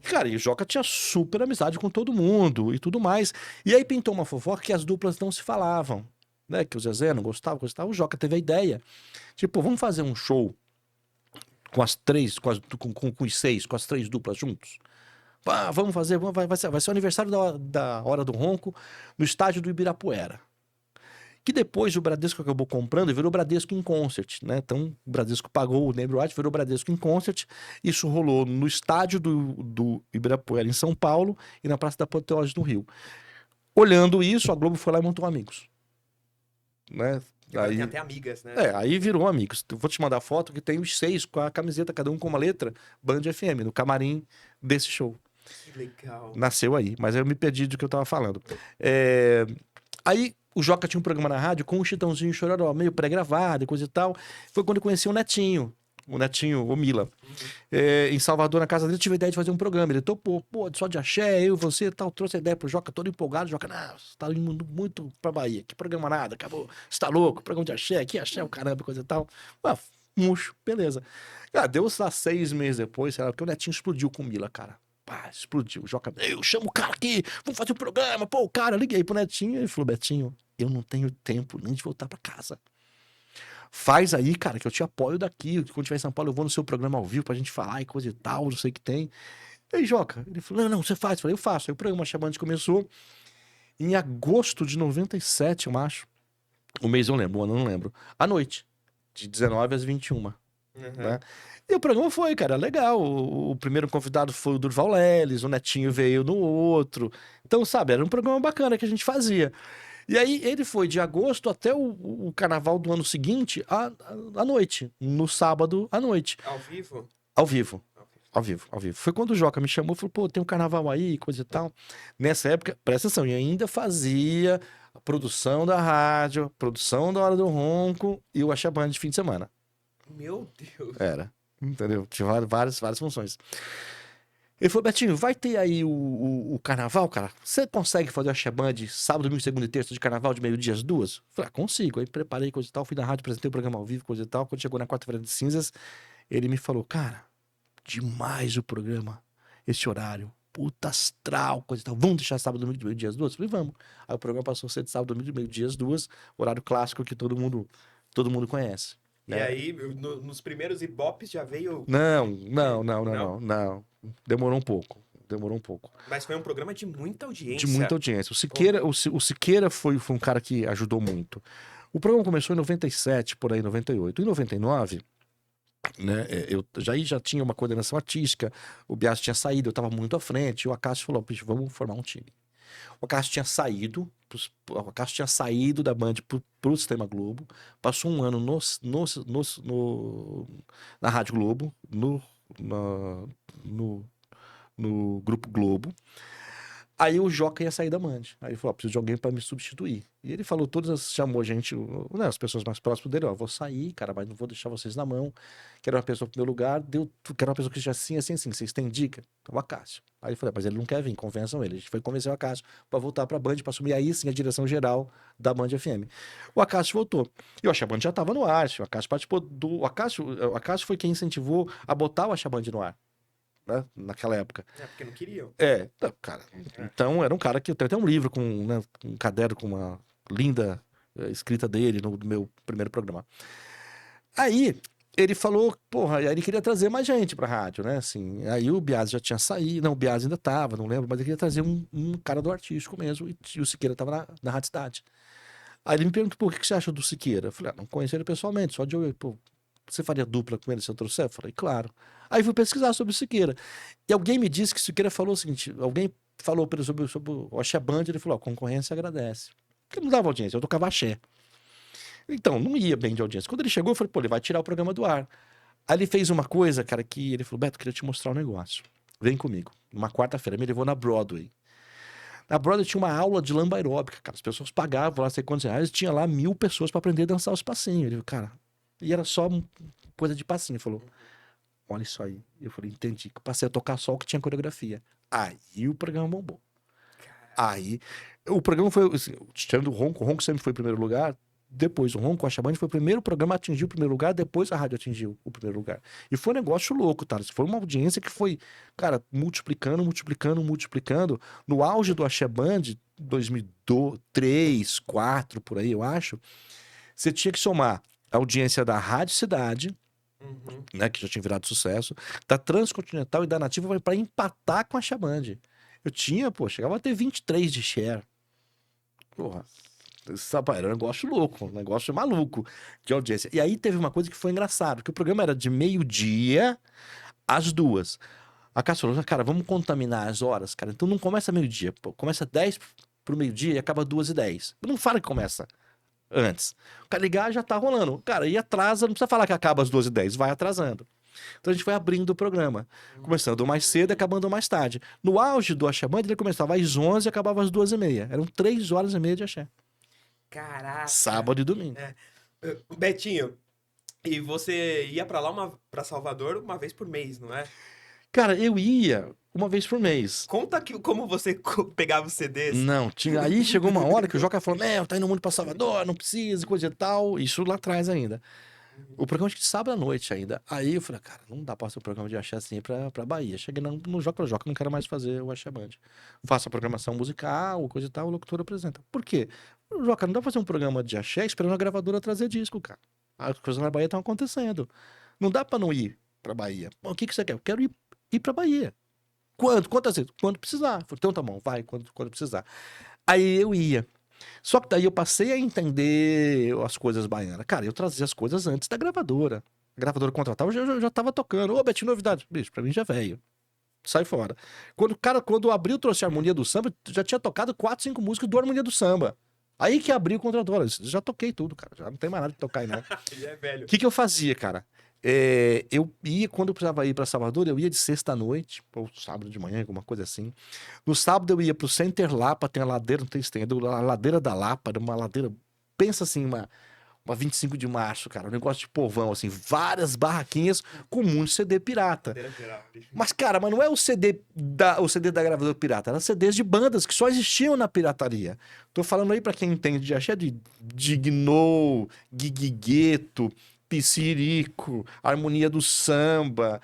Cara, e o Joca tinha super amizade com todo mundo e tudo mais. E aí pintou uma fofoca que as duplas não se falavam, né? Que o Zezé não gostava, o Joca teve a ideia. Tipo, vamos fazer um show com as três, com os seis, com as três duplas juntos? Pá, vamos fazer, vai ser o aniversário da Hora do Ronco no estádio do Ibirapuera. Que depois o Bradesco acabou comprando e virou Bradesco in Concert, né? Então o Bradesco pagou o name right, virou Bradesco in Concert. Isso rolou no estádio do Ibirapuera em São Paulo e na Praça da Apoteose no Rio. Olhando isso, a Globo foi lá e montou Amigos, né? Agora tem Aí, até amigas, né? aí virou Amigos. Eu vou te mandar a foto que tem os seis com a camiseta, cada um com uma letra, Band FM, no camarim desse show. Que legal. Nasceu aí, mas eu me perdi do que eu tava falando. Aí o Joca tinha um programa na rádio com o Chitãozinho e o Chororó, meio pré-gravado e coisa e tal. Foi quando eu conheci o Netinho, o Mila. Em Salvador, na casa dele, tive a ideia de fazer um programa. Ele topou, pô, só de axé, eu, você e tal. Trouxe a ideia pro Joca, todo empolgado. Joca, não, você tá indo muito pra Bahia. Que programa nada, acabou. Você tá louco? Programa de axé, que axé, o caramba, coisa e tal. Murcho, beleza. Cara, deu lá 6 meses depois, sei lá, porque o Netinho explodiu com o Mila, cara. Pá, explodiu. O Joca, eu chamo o cara aqui, vamos fazer um programa. Pô, o cara, liguei pro Netinho. Ele falou, Betinho, eu não tenho tempo nem de voltar pra casa. Faz aí, cara, que eu te apoio daqui. Quando tiver em São Paulo, eu vou no seu programa ao vivo pra gente falar e coisa e tal, não sei o que tem. E aí, Joca, ele falou, não, você faz. Eu falei, eu faço. Aí o programa Chamante começou em agosto de 97, eu acho. O mês eu lembro, o ano eu não lembro. À noite, de 19 às 21. Uhum. Né? E o programa foi, cara, legal. O primeiro convidado foi o Durval Leles, o Netinho veio no outro. Então, sabe, era um programa bacana que a gente fazia. E aí ele foi de agosto até o carnaval do ano seguinte à noite, no sábado à noite. Ao vivo? Ao vivo. Ao vivo. Ao vivo, ao vivo. Foi quando o Joca me chamou e falou, pô, tem um carnaval aí, coisa e tal. Nessa época, presta atenção, e ainda fazia a produção da rádio, produção da Hora do Ronco e o Axé Band de fim de semana. Meu Deus. Era, entendeu? Tinha várias funções. Ele falou, Betinho, vai ter aí o carnaval, cara? Você consegue fazer a Axé Band sábado, domingo, segunda e terça de carnaval de meio-dia às 2? Eu falei, consigo. Aí preparei coisa e tal, fui na rádio, apresentei o programa ao vivo, coisa e tal. Quando chegou na quarta-feira de cinzas, ele me falou, cara, demais o programa, esse horário, puta astral, coisa e tal. Vamos deixar sábado, domingo, de meio-dia às 2? Eu falei, vamos. Aí o programa passou a ser de sábado, domingo, de meio-dia às 2, horário clássico que todo mundo conhece. E aí, nos primeiros ibopes já veio... Não. Demorou um pouco. Mas foi um programa de muita audiência. De muita audiência. O Siqueira foi um cara que ajudou muito. O programa começou em 97, por aí, 98. Em 99, né, eu já tinha uma coordenação artística, o Bias tinha saído, eu estava muito à frente, e o Acácio falou, bicho, vamos formar um time. O Acácio tinha saído da Band pro Sistema Globo, passou um ano na Rádio Globo, no Grupo Globo. Aí o Joca ia sair da Band. Aí ele falou, preciso de alguém pra me substituir. E ele falou chamou a gente, né, as pessoas mais próximas dele, vou sair, cara, mas não vou deixar vocês na mão. Quero uma pessoa pro meu lugar, quero uma pessoa que seja assim, assim, assim. Vocês têm dica? Então, o Acácio. Aí eu falei, mas ele não quer vir, convençam ele. A gente foi convencer o Acácio pra voltar pra Band, pra assumir aí sim a direção geral da Band FM. O Acácio voltou. E o Axé Band já tava no ar, o Acácio participou do... O Acácio foi quem incentivou a botar o Axé Band no ar. Né, naquela época. Porque não queriam. Cara. Então era um cara que tem até um livro com, né, um caderno com uma linda escrita dele no meu primeiro programa. Aí ele falou, porra, aí ele queria trazer mais gente pra rádio, né? Assim, aí o Biasi já tinha saído, não, o Biasi ainda tava, não lembro, mas ele queria trazer um cara do artístico mesmo, e o Siqueira tava na Rádio Cidade. Aí ele me perguntou, pô, o que você acha do Siqueira? Eu falei, não conheço ele pessoalmente, só de ouvir, pô, você faria dupla com ele se eu trouxer? Eu falei, claro. Aí fui pesquisar sobre o Siqueira. E alguém me disse que o Siqueira falou o seguinte: alguém falou para ele sobre o Axé Band, ele falou: a concorrência agradece. Porque não dava audiência, eu tocava axé. Então, não ia bem de audiência. Quando ele chegou, eu falei: pô, ele vai tirar o programa do ar. Aí ele fez uma coisa, cara, que ele falou: Beto, queria te mostrar um negócio. Vem comigo. Uma quarta-feira, me levou na Broadway. Na Broadway tinha uma aula de lamba aeróbica, cara. As pessoas pagavam lá, sei quantos reais, tinha lá 1.000 pessoas para aprender a dançar os passinhos. Ele falou, cara, e era só coisa de passinho. Ele falou: olha isso aí. Eu falei, entendi. Passei a tocar só o que tinha coreografia. Aí o programa bombou. Aí, o programa foi, assim, tirando o Ronco sempre foi em primeiro lugar. Depois, o Ronco, a Axé Band foi o primeiro programa a atingir o primeiro lugar, depois a rádio atingiu o primeiro lugar. E foi um negócio louco, tá? Foi uma audiência que foi, cara, multiplicando. No auge do Axé Band, 2003, 2004, por aí, eu acho, você tinha que somar a audiência da Rádio Cidade, né, que já tinha virado sucesso, da Transcontinental e da Nativa para empatar com a Axé Band. Eu tinha, pô, chegava a ter 23 de share. Porra, era um negócio louco, um negócio maluco de audiência. E aí teve uma coisa que foi engraçado, que o programa era de meio-dia às 2. A Cássia falou, cara, vamos contaminar as horas, cara. Então não começa meio-dia, pô, começa 10 pro meio-dia e acaba 2h10. Não fala que começa antes. O cara ligar já tá rolando. Cara, e atrasa, não precisa falar que acaba às 2h10, vai atrasando. Então a gente foi abrindo o programa. Começando mais cedo e acabando mais tarde. No auge do Axé Band, ele começava às 11 e acabava às 2h30. Eram 3h30 de axé. Caraca. Sábado e domingo. Betinho, e você ia pra lá, pra Salvador, uma vez por mês, não é? Cara, eu ia uma vez por mês. Conta como você pegava os CDs. Não, tinha. Aí chegou uma hora que o Joca falou: Meu, tá indo muito pra Salvador, não precisa, coisa e tal. Isso lá atrás ainda. O programa acho que de sábado à noite ainda. Aí eu falei, cara, não dá pra fazer o programa de axé assim pra Bahia. Cheguei no Joca, não quero mais fazer o Axé Band. Faço a programação musical, coisa e tal, o locutor apresenta. Por quê? O Joca, não dá pra fazer um programa de axé esperando a gravadora trazer disco, cara. As coisas na Bahia estão acontecendo. Não dá pra não ir pra Bahia. Bom, o que você quer? Eu quero ir pra Bahia. Quando? Quantas vezes? Quando precisar. Falei, então tá bom, vai, quando precisar. Aí eu ia. Só que daí eu passei a entender as coisas baianas. Cara, eu trazia as coisas antes da gravadora. A gravadora contratava, eu já tava tocando. Ô, Betinho, novidade. Bicho, pra mim já é velho. Sai fora. Quando abriu, trouxe a Harmonia do Samba, já tinha tocado 4, 5 músicas do Harmonia do Samba. Aí que abriu o contrator. Já toquei tudo, cara. Já não tem mais nada de tocar aí, não. Já é velho. O que eu fazia, cara? Eu ia, quando eu precisava ir pra Salvador, eu ia de sexta à noite, ou sábado de manhã, alguma coisa assim. No sábado eu ia pro Center Lapa, tem a ladeira, não tem se tem, a ladeira da Lapa, uma ladeira, pensa assim, uma 25 de março, cara, um negócio de povão, assim, várias barraquinhas com muito CD pirata. Mas, cara, não é o CD da gravadora pirata, eram CDs de bandas que só existiam na pirataria. Tô falando aí pra quem entende de axé, de Dignou, Guigueto, Pissirico, Harmonia do Samba,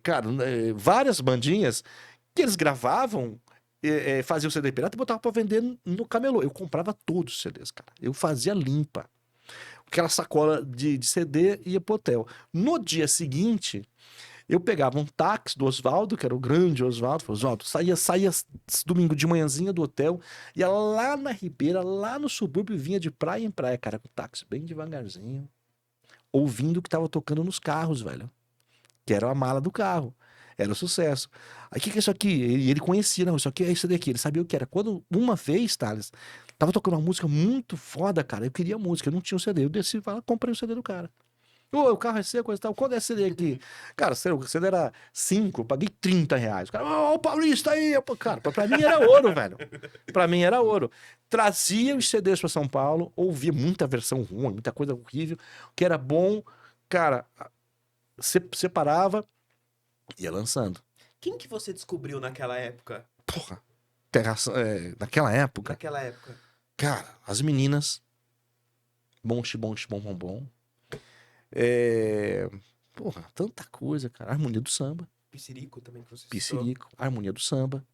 cara, várias bandinhas que eles gravavam, faziam CD pirata e botavam pra vender no camelô. Eu comprava todos os CDs, cara. Eu fazia limpa. Aquela sacola de CD ia pro hotel. No dia seguinte, eu pegava um táxi do Oswaldo, que era o grande Oswaldo. Oswaldo, saía domingo de manhãzinha do hotel, ia lá na Ribeira, lá no subúrbio, vinha de praia em praia, cara, com o táxi bem devagarzinho, ouvindo o que tava tocando nos carros, velho. Que era a mala do carro. Era o sucesso. Aí o que é isso aqui? Ele conhecia, não, isso aqui é isso daqui. Ele sabia o que era. Quando uma vez, Thales, tava tocando uma música muito foda, cara. Eu queria música, eu não tinha o CD. Eu desci e falei, comprei o CD do cara. Ô, o carro é seu, coisa e tal. Quando é CD aqui? Cara, o CD era 5, eu paguei R$ 30. O cara, ô, o Paulista aí. Cara, pra mim era ouro, velho. Pra mim era ouro. Trazia os CDs pra São Paulo, ouvia muita versão ruim, muita coisa horrível. O que era bom, cara, separava, ia lançando. Quem que você descobriu naquela época? Porra, naquela época, Naquela época. cara, as meninas, bom, bom, bom, bom, bom. É... Porra, tanta coisa, cara. Harmonia do samba. Piscirico também que você citou. Piscirico, harmonia do samba.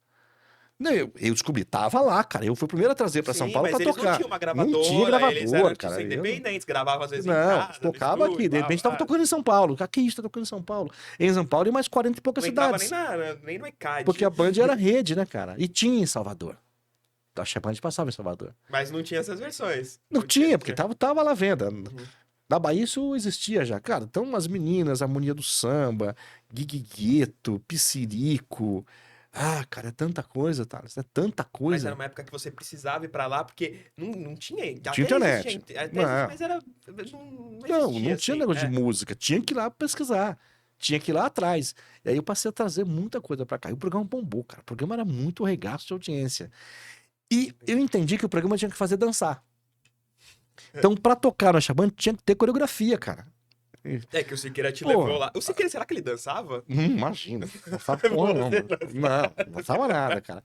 Não, eu descobri, tava lá, cara. Eu fui o primeiro a trazer pra São Paulo mas pra eles tocar. não tinham uma gravadora, Não tinha gravadora, eles eram cara. artistas independentes, gravavam às vezes em Não, casa, no tocava estúdio, aqui. De repente tava tocando em São Paulo. Que isso, tá tocando em São Paulo? Em São Paulo e mais 40 e poucas Não entrava cidades. nem no ECAD. Porque a Band era rede, né, cara? E tinha em Salvador. Acho que a Band passava em Salvador. Mas não tinha essas versões. Não tinha, porque tava lá à venda. Uhum. Na Bahia isso existia já. Cara, então as meninas, harmonia do samba, Guigueto, Piscirico. Ah, cara, é tanta coisa, Thales. É tanta Mas coisa. era uma época que você precisava ir pra lá, porque não tinha. Tinha internet. Mas era. Não existia, tinha assim, negócio de música. Tinha que ir lá pesquisar. Tinha que ir lá atrás. E aí eu passei a trazer muita coisa pra cá. E o programa bombou, cara. O programa era muito regaço de audiência. E eu entendi que o programa tinha que fazer dançar. Então, pra tocar no Chaband, tinha que ter coreografia, cara. É que o Siqueira te Pô. levou lá. O Siqueira, será que ele dançava? Imagina. Não sabe porra, não. Não sabe nada, cara.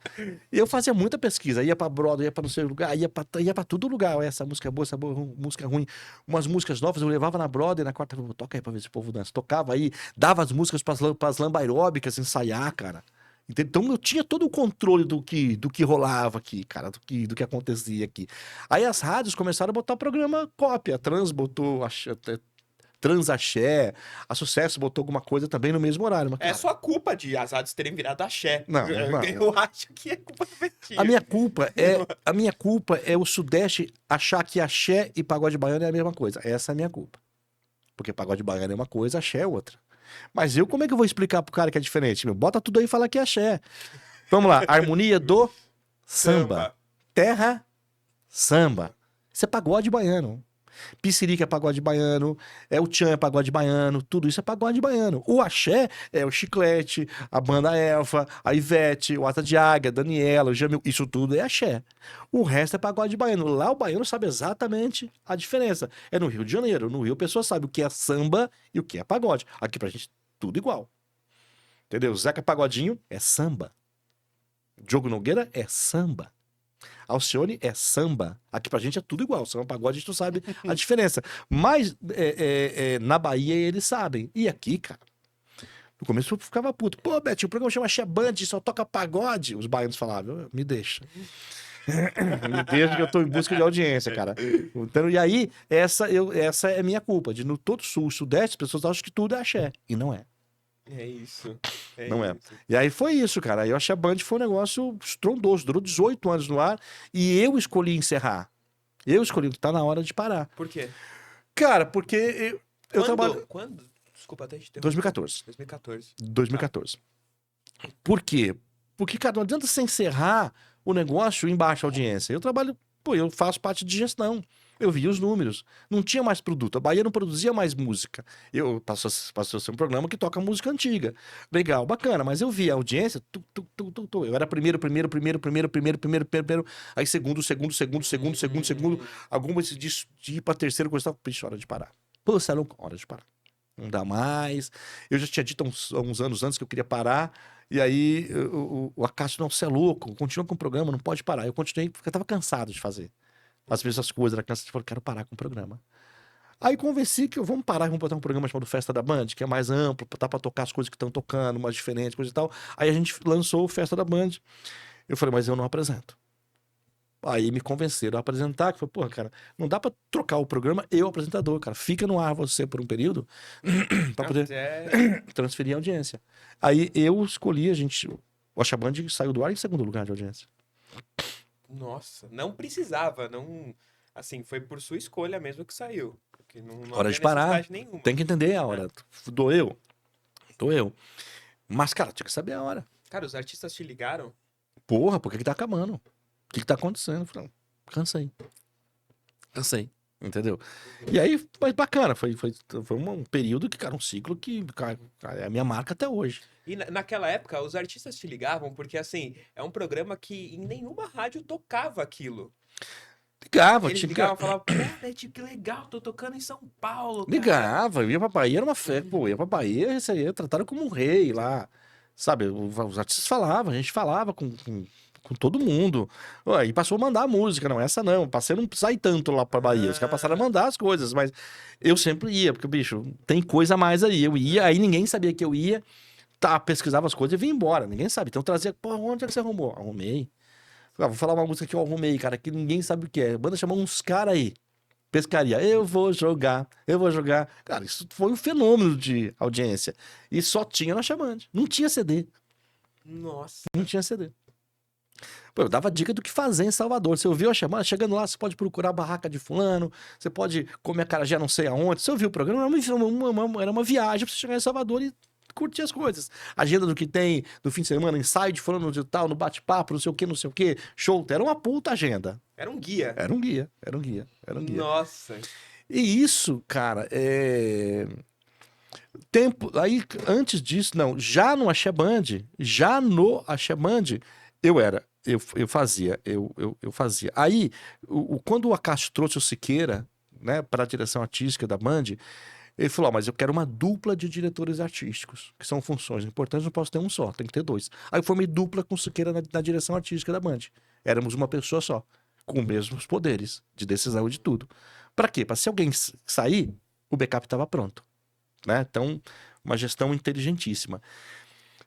E eu fazia muita pesquisa. Ia pra Broadway, ia pra não sei lugar, ia pra todo lugar. Essa música é boa, essa música é ruim. Umas músicas novas eu levava na Broadway, na quarta, toca aí pra ver se o povo dança. Tocava aí, dava as músicas pras lambaeróbicas ensaiar, cara. Então eu tinha todo o controle do que rolava aqui, cara, do que acontecia aqui. Aí as rádios começaram a botar o programa cópia. A Trans botou Transaxé, a Sucesso botou alguma coisa também no mesmo horário. Mas, É cara, só culpa de as rádios terem virado axé. Não. Eu acho que é culpa do Betinho. a minha culpa é o Sudeste achar que axé e pagode baiano é a mesma coisa. Essa é a minha culpa. Porque pagode baiano é uma coisa, axé é outra. Mas como é que eu vou explicar pro cara que é diferente? Meu, bota tudo aí e fala que é axé. Vamos lá, harmonia do samba. Terra, samba. Isso é pagode baiano. Piscirica é pagode baiano, o tchan é pagode baiano, tudo isso é pagode baiano. O axé é o Chiclete, a banda Elfa, a Ivete, o Asa de Águia, a Daniela, o Jamil, isso tudo é axé. O resto é pagode baiano. Lá o baiano sabe exatamente a diferença. É no Rio de Janeiro. No Rio a pessoa sabe o que é samba e o que é pagode. Aqui pra gente tudo igual. Entendeu? Zeca Pagodinho é samba. Diogo Nogueira é samba. Alcione é samba. Aqui pra gente é tudo igual. Samba, pagode, a gente não sabe a diferença. Mas na Bahia eles sabem. E aqui, cara, no começo eu ficava puto. Pô, Betinho, o programa chama Xeband, só toca pagode. Os baianos falavam, me deixa. Me deixa que eu tô em busca de audiência, cara. Então, e aí, essa é minha culpa. De no todo sul, sudeste, as pessoas acham que tudo é axé. E não é. É isso. Não é. E aí foi isso, cara. Aí eu achei a Band foi um negócio estrondoso. Durou 18 anos no ar e eu escolhi encerrar. Eu escolhi, tá na hora de parar. Por quê? Cara, porque eu trabalho... Quando? Desculpa até te interromper. 2014. 2014. 2014. Por quê? Porque, cara, não adianta você encerrar o negócio em baixa audiência. Eu trabalho... Pô, eu faço parte de gestão. Eu vi os números. Não tinha mais produto. A Bahia não produzia mais música. Passou a ser um programa que toca música antiga. Legal, bacana. Mas eu vi a audiência. Eu era primeiro. Aí segundo. Algumas de ir pra terceiro, eu estava, hora de parar. Pô, Salão, hora de parar. Não dá mais. Eu já tinha dito há uns anos antes que eu queria parar. E aí o Acácio, não, você é louco. Continua com o programa, não pode parar. Eu continuei porque eu tava cansado de fazer. As mesmas coisas, era criança, falou, quero parar com o programa. Aí convenci que vamos parar e vamos botar um programa chamado Festa da Band, que é mais amplo, tá pra tocar as coisas que estão tocando, mais diferentes, coisa e tal. Aí a gente lançou o Festa da Band. Eu falei, mas eu não apresento. Aí me convenceram a apresentar, que foi, porra, cara, não dá pra trocar o programa e o apresentador, cara. Fica no ar você por um período pra poder transferir a audiência. Aí eu escolhi, o Acha Band saiu do ar em segundo lugar de audiência. Nossa, não precisava, não... Assim, foi por sua escolha mesmo que saiu. Porque não Hora havia de parar. necessidade nenhuma. Tem que entender a hora. Doeu. Mas, cara, tinha que saber a hora. Cara, os artistas te ligaram? Porra, por que tá acabando? O que tá acontecendo? Eu falei, cansei. Entendeu? E aí, mas bacana, foi um período que, cara, um ciclo que, cara, é a minha marca até hoje. E naquela época, os artistas te ligavam porque, assim, é um programa que em nenhuma rádio tocava aquilo. Ligava, Eles ligavam e falavam, pô, Netinho, que legal, tô tocando em São Paulo, cara. ligava, eu ia pra Bahia, era uma festa, pô, ia pra Bahia, isso aí, trataram como um rei lá, sabe? Os artistas falavam, a gente falava com todo mundo. Ó, e passou a mandar a música, não, essa não, passei a não sair tanto lá pra Bahia, os caras passaram a mandar as coisas, mas eu sempre ia, porque, bicho, tem coisa a mais aí, eu ia, aí ninguém sabia que eu ia, tá, pesquisava as coisas e vinha embora, ninguém sabe, então eu trazia, pô, onde é que você arrumou? Arrumei. Ah, vou falar uma música que eu arrumei, cara, que ninguém sabe o que é, a banda chamou uns caras aí. Pescaria, eu vou jogar, eu vou jogar. Cara, isso foi um fenômeno de audiência. E só tinha na Xamã. Não tinha CD. Nossa. Não tinha CD. Pô, eu dava dica do que fazer em Salvador. Você ouviu a Xamã? Chegando lá, você pode procurar a barraca de fulano, você pode comer acarajé não sei aonde. Você ouviu o programa? Era uma viagem pra você chegar em Salvador e curtir as coisas. Agenda do que tem no fim de semana, ensaio de fulano de tal, no bate-papo, não sei o quê, show. Era uma puta agenda. Era um guia. Era um guia, era um guia, era um guia. Nossa. E isso, cara, tempo. Aí, antes disso, não, já no Axé Band, eu fazia, eu fazia. Aí, quando o Acácio trouxe o Siqueira, né, para a direção artística da Band, ele falou: mas eu quero uma dupla de diretores artísticos, que são funções importantes, não posso ter um só, tem que ter dois. Aí eu formei dupla com o Siqueira na direção artística da Band. Éramos uma pessoa só, com os mesmos poderes de decisão e de tudo. Para quê? Para se alguém sair, o backup estava pronto, né? Então, uma gestão inteligentíssima.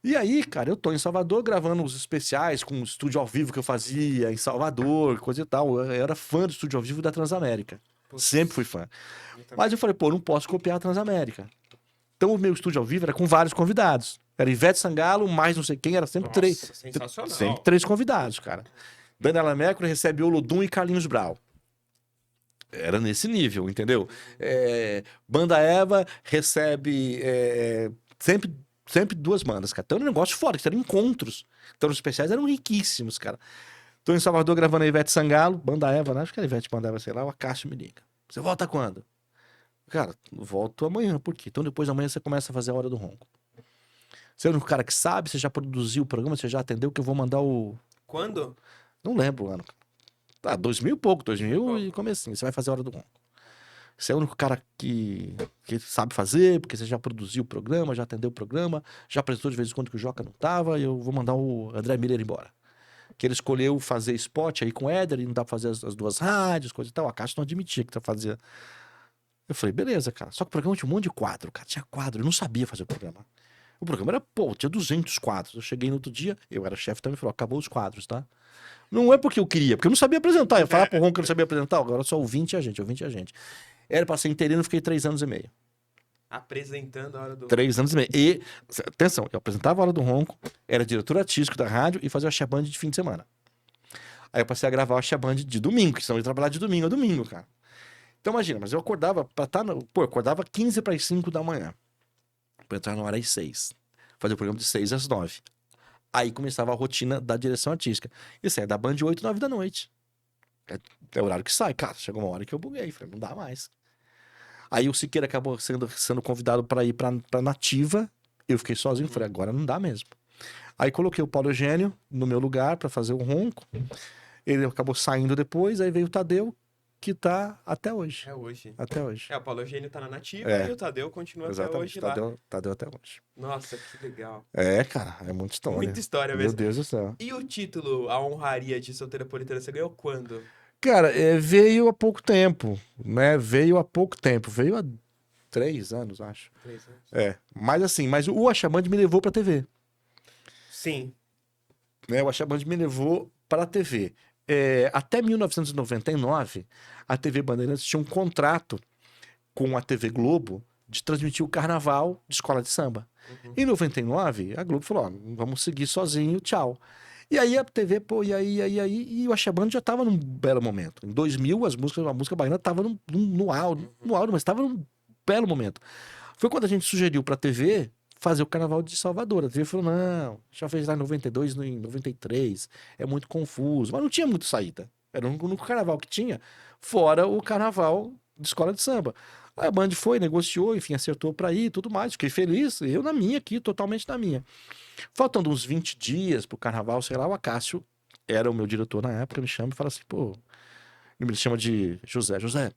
E aí, cara, eu tô em Salvador gravando os especiais com o estúdio ao vivo que eu fazia em Salvador, coisa e tal. Eu era fã do estúdio ao vivo da Transamérica. Putz. Sempre fui fã. Mas eu falei, pô, não posso copiar a Transamérica. Então o meu estúdio ao vivo era com vários convidados. Era Ivete Sangalo, mais não sei quem, era sempre três. Sensacional. Sempre três convidados, cara. Daniela Mercury recebe Olodum e Carlinhos Brau. Era nesse nível, entendeu? Banda Eva recebe sempre duas bandas, cara. Então era um negócio fora, que eram encontros. Então os especiais eram riquíssimos, cara. Tô em Salvador gravando a Ivete Sangalo, Banda Eva, né? Acho que era Ivete Banda Eva, sei lá, o Acácio me liga. Você volta quando? Cara, volto amanhã, por quê? Então depois da manhã você começa a fazer a Hora do Ronco. Você é o único cara que sabe, você já produziu o programa, você já atendeu, que eu vou mandar o... Quando? Não lembro o ano. Tá, 2000 e pouco, 2000 e comecinho. Você vai fazer a Hora do Ronco. Você é o único cara que sabe fazer, porque você já produziu o programa, já atendeu o programa, já apresentou de vez em quando que o Joca não tava, e eu vou mandar o André Miller embora. Que ele escolheu fazer spot aí com o Éder, e não dá pra fazer as duas rádios, coisa e tal. A Caixa não admitia que tá fazendo. Eu falei, beleza, cara. Só que o programa tinha um monte de quadro, cara. Tinha quadro, eu não sabia fazer o programa. O programa era, pô, tinha 200 quadros. Eu cheguei no outro dia, eu era chefe também, falou, acabou os quadros, tá? Não é porque eu queria, porque eu não sabia apresentar. Eu falava pro Ron que eu não sabia apresentar, agora só ouvinte e a gente, ouvinte e a gente. Era pra ser interino, eu fiquei 3 anos e meio. Apresentando a Hora do 3 anos e meio. E, atenção, eu apresentava a Hora do Ronco, era diretor artístico da rádio e fazia o Axé Band de fim de semana. Aí eu passei a gravar o Axé Band de domingo, que são de trabalhar de domingo a domingo, cara. Então imagina, mas eu acordava pra estar. Pô, eu acordava 15 para as 5 da manhã. Pra entrar no ar às 6. Fazer o programa de 6 às 9. Aí começava a rotina da direção artística. E saia da Band de 8, 9 da noite. É o horário que sai. Cara, chegou uma hora que eu buguei. Falei, não dá mais. Aí o Siqueira acabou sendo convidado para ir pra Nativa. Eu fiquei sozinho. Falei, agora não dá mesmo. Aí coloquei o Paulo Eugênio no meu lugar para fazer o Ronco. Ele acabou saindo depois. Aí veio o Tadeu, que tá até hoje. É hoje. Até hoje. O Paulo Eugênio tá na Nativa É. e o Tadeu continua Exatamente. até hoje lá. Tadeu até hoje. Nossa, que legal. Cara, é muita história. Muita história Meu mesmo. Deus do céu. E o título, a honraria de solteira-politeira, você ganhou quando? Cara, veio há pouco tempo, né? Veio há pouco tempo. Veio há 3 anos, acho. 3 anos. Mas assim, o Axé Band me levou pra TV. Sim. Né? O Axé Band me levou pra TV. Até 1999, a TV Bandeirantes tinha um contrato com a TV Globo de transmitir o carnaval de escola de samba. Uhum. Em 99, a Globo falou, ó, vamos seguir sozinho, tchau. E aí a TV, pô, e o Axé Band já tava num belo momento. Em 2000, a música baiana tava no auge, mas tava num belo momento. Foi quando a gente sugeriu pra TV fazer o Carnaval de Salvador. A TV falou, não, já fez lá em 92, em 93, é muito confuso. Mas não tinha muito saída. Era o único carnaval que tinha, fora o carnaval de escola de samba. Aí a Band foi, negociou, enfim, acertou pra ir e tudo mais. Fiquei feliz. Eu na minha aqui, totalmente na minha. Faltando uns 20 dias pro carnaval, sei lá, o Acácio era o meu diretor na época, me chama e fala assim, pô, ele me chama de José. José,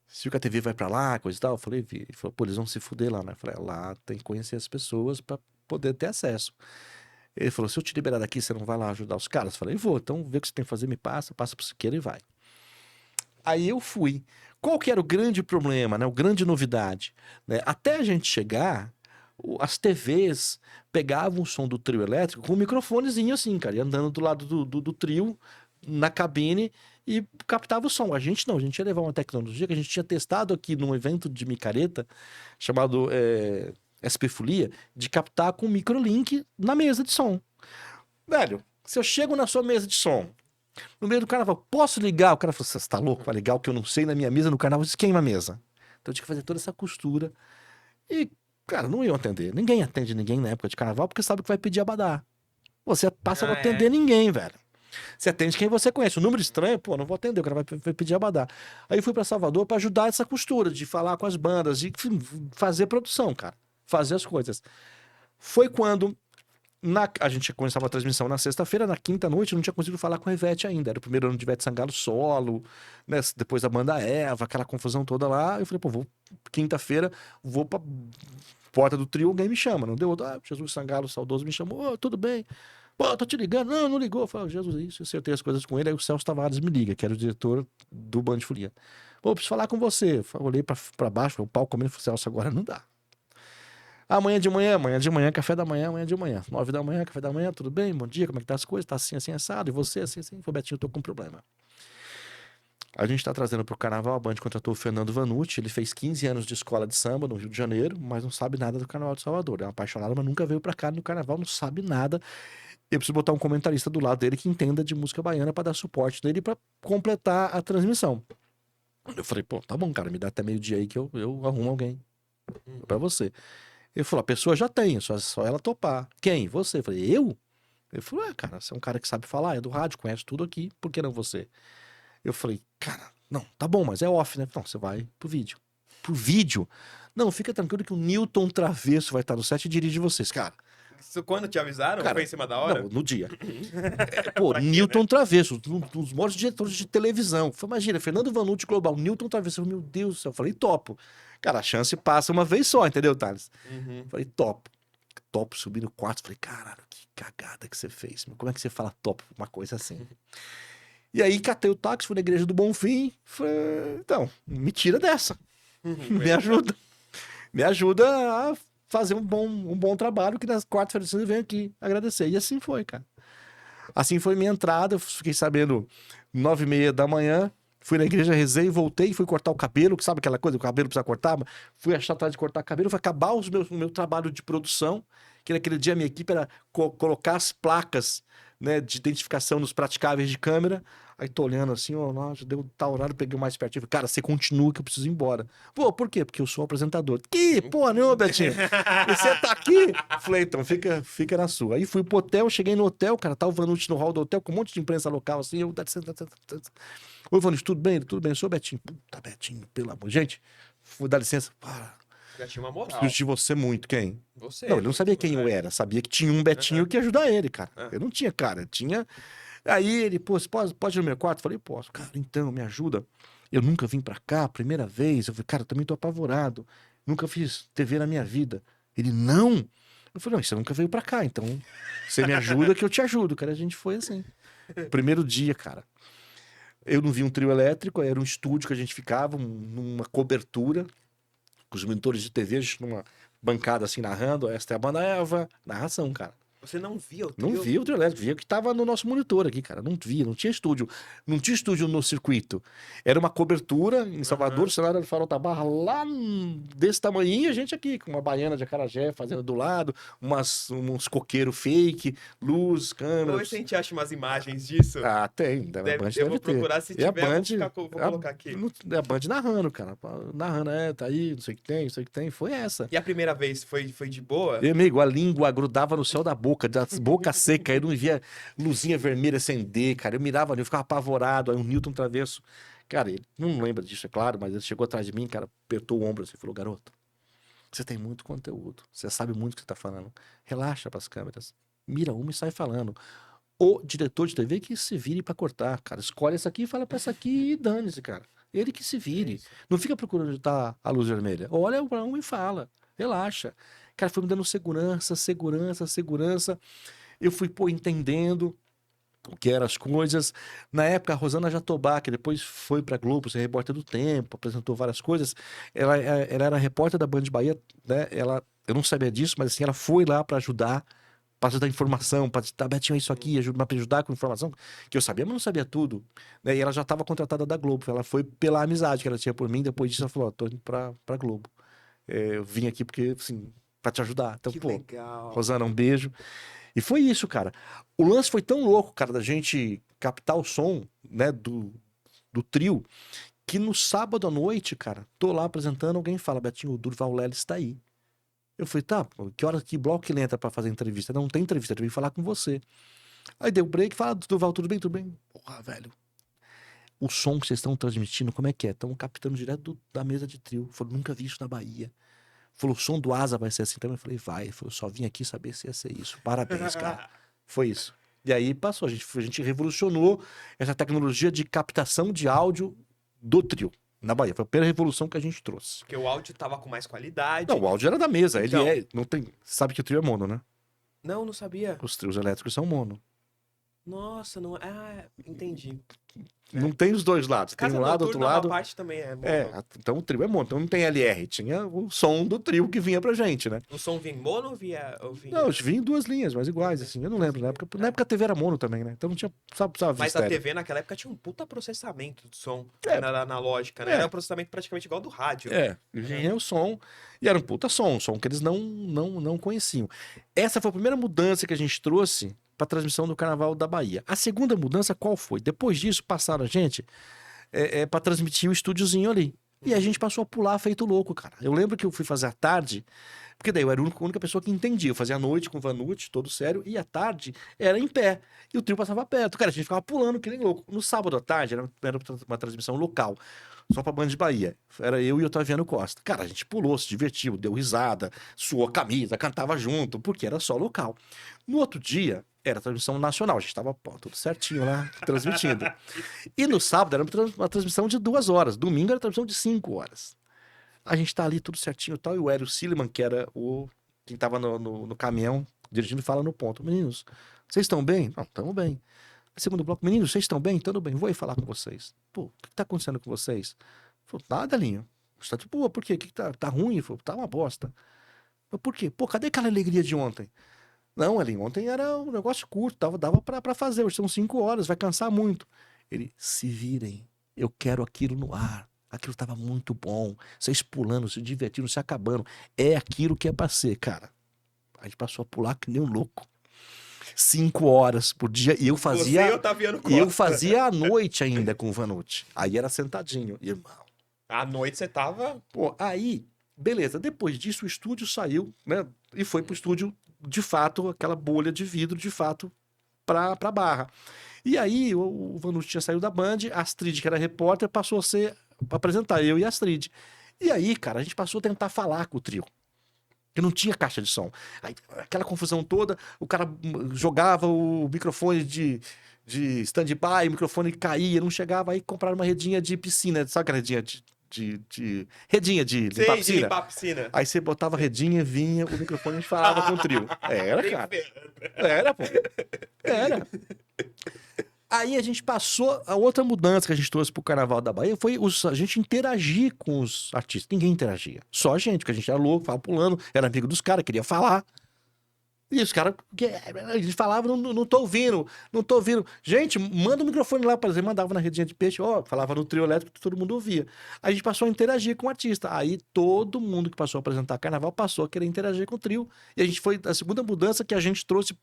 se o KTV vai pra lá, coisa e tal, eu falei, vi. Ele falou, pô, eles vão se fuder lá, né? Eu falei, lá tem que conhecer as pessoas pra poder ter acesso. Ele falou, se eu te liberar daqui, você não vai lá ajudar os caras? Eu falei, vou, então vê o que você tem que fazer, me passa pro Siqueira e vai. Aí eu fui. Qual que era o grande problema, né? O grande novidade, né? Até a gente chegar, as TVs pegavam o som do trio elétrico com um microfonezinho assim, cara, e andando do lado do trio na cabine e captava o som. A gente não, a gente ia levar uma tecnologia que a gente tinha testado aqui num evento de micareta chamado SP Folia, de captar com microlink na mesa de som. Velho, se eu chego na sua mesa de som, no meio do carnaval, posso ligar? O cara falou, você tá louco? Vai ligar o que eu não sei na minha mesa no carnaval, queima a mesa. Então eu tinha que fazer toda essa costura. E, cara, não iam atender. Ninguém atende ninguém na época de carnaval porque sabe que vai pedir abadá. Você passa a não atender ninguém, velho. Você atende quem você conhece. O número estranho, pô, não vou atender, o cara vai pedir abadá. Aí fui pra Salvador pra ajudar essa costura, de falar com as bandas, de fazer produção, cara. Fazer as coisas. Foi quando a gente começava a transmissão na sexta-feira, na quinta noite, eu não tinha conseguido falar com a Ivete ainda. Era o primeiro ano de Ivete Sangalo solo, né? Depois a banda Eva, aquela confusão toda lá. Eu falei, pô, quinta-feira, vou pra porta do trio, alguém me chama. Não deu? Jesus Sangalo, saudoso, me chamou, tudo bem. Pô, tô te ligando. Não, não ligou. Eu falei, Jesus, isso, eu acertei as coisas com ele. Aí o Celso Tavares me liga, que era o diretor do Band de Folia. Pô, preciso falar com você. Eu olhei pra baixo, o pau comendo, falei, Celso, agora não dá. Amanhã de manhã, café da manhã, amanhã de manhã. 9 da manhã, café da manhã, tudo bem? Bom dia, como é que tá as coisas? Tá assim, assim, assado. E você, assim, assim? Foi, Betinho, eu tô com um problema. A gente tá trazendo pro carnaval, a Band contratou o Fernando Vanucci, ele fez 15 anos de escola de samba no Rio de Janeiro, mas não sabe nada do Carnaval de Salvador. É um apaixonado, mas nunca veio pra cá no carnaval, não sabe nada. Eu preciso botar um comentarista do lado dele que entenda de música baiana pra dar suporte dele pra completar a transmissão. Eu falei, pô, tá bom, cara, me dá até meio-dia aí que eu arrumo alguém pra você. Ele falou, a pessoa já tem, só ela topar. Quem? Você. Eu falei, eu? Ele falou, cara, você é um cara que sabe falar, é do rádio, conhece tudo aqui, por que não você? Eu falei, cara, não, tá bom, mas é off, né? Não, você vai pro vídeo. Pro vídeo? Não, fica tranquilo que o Newton Travesso vai estar no set e dirige vocês, cara. Isso quando te avisaram? Cara, foi em cima da hora? Não, no dia. Pô, Newton Travesso, um dos maiores diretores de televisão. Imagina, Fernando Vanucci Global, Newton Travesso. Meu Deus do céu, eu falei, topo. Cara, a chance passa uma vez só, entendeu, Thales? Falei, topo. Topo, subi no quarto, falei, caralho, que cagada que você fez. Como é que você fala topo? Uma coisa assim. E aí, catei o táxi, fui na igreja do Bonfim. Falei, então, me tira dessa. Me ajuda. Me ajuda a fazer um bom trabalho, que nas quartas-feiras eu venho aqui agradecer. E assim foi, cara. Assim foi minha entrada, eu fiquei sabendo 9h30 da manhã, fui na igreja, rezei, voltei, fui cortar o cabelo, que sabe aquela coisa, o cabelo precisa cortar, fui achar atrás de cortar cabelo, foi acabar o meu trabalho de produção, que naquele dia a minha equipe era colocar as placas, né, de identificação nos praticáveis de câmera. Aí tô olhando assim, ó, nossa, deu tal horário, peguei o mais perto. Falei, cara, você continua que eu preciso ir embora. Pô, por quê? Porque eu sou apresentador. Que porra nenhuma, Betinho. E você tá aqui? Falei, então, fica na sua. Aí fui pro hotel, cheguei no hotel, cara, tá o Vanucci no hall do hotel, com um monte de imprensa local, assim, eu... Oi, Vanucci, tudo bem? Tudo bem? Eu sou o Betinho. Puta, Betinho, pelo amor. Gente, fui dar licença. Para. Já tinha uma moral. Preciso de você muito. Quem? Você. Não, ele não sabia quem eu era. Sabia que tinha um Betinho que ia ajudar ele, cara. Eu não tinha, cara. Tinha... Aí ele, pô, você pode ir no meu quarto? Eu falei, posso. Cara, então, me ajuda. Eu nunca vim pra cá, primeira vez. Eu falei, cara, eu também tô apavorado. Nunca fiz TV na minha vida. Ele, não. Eu falei, não, você nunca veio pra cá, então você me ajuda que eu te ajudo, cara. A gente foi assim. Primeiro dia, cara. Eu não vi um trio elétrico, era um estúdio que a gente ficava, numa cobertura, com os monitores de TV, a gente numa bancada assim narrando. Esta é a banda Eva, narração, cara. Você não via o trio? Não via o trio elétrico, via o que tava no nosso monitor aqui, cara. Não via, não tinha estúdio. Não tinha estúdio no circuito. Era uma cobertura em Salvador, o cenário de Farol da Barra, lá desse tamanhinho, e a gente aqui, com uma baiana de acarajé fazendo do lado, uns coqueiros fake, luz, câmera. Depois a gente acha umas imagens disso. Ah, tem. A Band eu vou deve ter. procurar, se E a tiver, Band, vou colocar aqui. A Band narrando, cara. Narrando, tá aí, não sei o que tem, não sei o que tem. Foi essa. E a primeira vez foi de boa? E, amigo, a língua grudava no céu da boca seca, eu não via luzinha vermelha acender, cara. Eu mirava ali, eu ficava apavorado. Aí o Newton Travesso, Cara, ele não lembra disso, é claro, mas ele chegou atrás de mim, cara, apertou o ombro assim e falou: garoto, você tem muito conteúdo, você sabe muito o que você tá falando. Relaxa pras câmeras, mira uma e sai falando. O diretor de TV que se vire pra cortar, cara. Escolhe essa aqui, fala pra essa aqui e dane-se, cara. Ele que se É vire. isso. Não fica procurando onde tá a luz vermelha. Olha pra um e fala. Relaxa. Cara, foi me dando segurança, segurança, segurança. Eu fui, pô, entendendo o que eram as coisas. Na época, a Rosana Jatobá, que depois foi pra Globo, ser repórter do Tempo, apresentou várias coisas. Ela era repórter da Band Bahia, né? Eu não sabia disso, mas assim, ela foi lá pra ajudar, para dar informação, para dizer, Betinho, é isso aqui, ajuda para ajudar com informação, que eu sabia, mas não sabia tudo. Né? E ela já estava contratada da Globo, ela foi pela amizade que ela tinha por mim, depois disso ela falou, ó, tô indo pra Globo. Eu vim aqui porque, assim, para te ajudar. Então, Que pô, legal. Rosana, um beijo. E foi isso, cara. O lance foi tão louco, cara, da gente captar o som, né, do trio, que no sábado à noite, cara, tô lá apresentando, alguém fala, Betinho, o Durval Lelis está aí. Eu falei, tá, pô, que hora, que bloco que ele entra pra fazer entrevista? Não tem entrevista, ele veio falar com você. Aí deu break, fala, Durval, tudo bem, tudo bem? Porra, velho, o som que vocês estão transmitindo, como é que é? Estão captando direto da mesa de trio. Falou, nunca vi isso na Bahia. Falou, o som do Asa vai ser assim também? Eu falei, vai. Ele falou, só vim aqui saber se ia ser isso. Parabéns, cara. Foi isso. E aí passou, a gente revolucionou essa tecnologia de captação de áudio do trio na Bahia. Foi a primeira revolução que a gente trouxe. Porque o áudio tava com mais qualidade. Não, o áudio era da mesa, Então- ele é, não tem, sabe que o trio é mono, né? Não, não sabia. Os trios elétricos são mono. Nossa, não. Ah, entendi. Não tem os dois lados. Tem Casa um lado, outro Noturna, lado. uma parte também é mono. Então o trio é mono. Então não tem LR. Tinha o som do trio que vinha pra gente, né? O som vinha em mono ou vinha... Não, vinha em duas linhas, mas iguais, assim. Eu não lembro. Na época a TV era mono também, né? Então não tinha. Precisava vir Mas a estéreo. TV naquela época tinha um puta processamento do som. É. Era analógica, né? É. Era um processamento praticamente igual do rádio. Vinha o som. E era um puta som. Um som que eles não conheciam. Essa foi a primeira mudança que a gente trouxe pra transmissão do Carnaval da Bahia. A segunda mudança qual foi? Depois disso, passaram a gente pra transmitir o estúdiozinho ali. E a gente passou a pular feito louco, cara. Eu lembro que eu fui fazer à tarde, porque daí eu era a única pessoa que entendia. Eu fazia a noite com o Vanucci, todo sério, e à tarde era em pé. E o trio passava perto. Cara, a gente ficava pulando que nem louco. No sábado à tarde era uma transmissão local, só pra Band de Bahia. Era eu e o Otaviano Costa. Cara, a gente pulou, se divertiu, deu risada, suou a camisa, cantava junto, porque era só local. No outro dia, era transmissão nacional. A gente tava tudo certinho lá, transmitindo. E no sábado era uma transmissão de 2 horas. Domingo era transmissão de 5 horas. A gente tá ali tudo certinho e tal. E o Hélio Silliman, que era quem tava no caminhão, dirigindo, fala no ponto. Meninos, vocês estão bem? Não, estamos bem. Segundo bloco, meninos, vocês estão bem? Tudo bem, vou aí falar com vocês. Pô, o que tá acontecendo com vocês? Falei, nada, Linho. Você tá de boa, por quê? O que tá ruim? Falei, tá uma bosta. Mas por quê? Pô, cadê aquela alegria de ontem? Não, Elinho, ontem era um negócio curto, dava pra fazer. Hoje são 5 horas, vai cansar muito. Ele, se virem, eu quero aquilo no ar. Aquilo tava muito bom. Vocês pulando, se divertindo, se acabando. É aquilo que é pra ser, cara. A gente passou a pular que nem um louco. 5 horas por dia. E eu Você fazia. e o Otaviano E eu Costa. fazia à noite ainda com o Vanucci. Aí era sentadinho, irmão. À noite você tava... Pô, aí, beleza. Depois disso, o estúdio saiu, né? E foi pro estúdio, de fato, aquela bolha de vidro, de fato, pra Barra. E aí, o Vanucci tinha saído da Band, a Astrid, que era repórter, passou a ser pra apresentar eu e a Astrid. E aí, cara, a gente passou a tentar falar com o trio. Que não tinha caixa de som. Aí, aquela confusão toda, o cara jogava o microfone de stand-by, o microfone caía, não chegava, aí compraram uma redinha de piscina, sabe aquela redinha redinha de limpar a Sei, de piscina? limpar a piscina. Aí você botava a redinha, vinha, o microfone a gente falava com o trio. Era, cara. Era, pô. Era. Aí a gente passou, a outra mudança que a gente trouxe pro Carnaval da Bahia foi a gente interagir com os artistas. Ninguém interagia. Só a gente, porque a gente era louco, falava pulando, era amigo dos caras, queria falar. E os caras, eles falavam, não tô ouvindo, não tô ouvindo. Gente, manda o microfone lá, por exemplo, mandava na redinha de peixe, falava no trio elétrico que todo mundo ouvia. Aí a gente passou a interagir com o artista. Aí todo mundo que passou a apresentar carnaval passou a querer interagir com o trio. E a gente foi a segunda mudança que a gente trouxe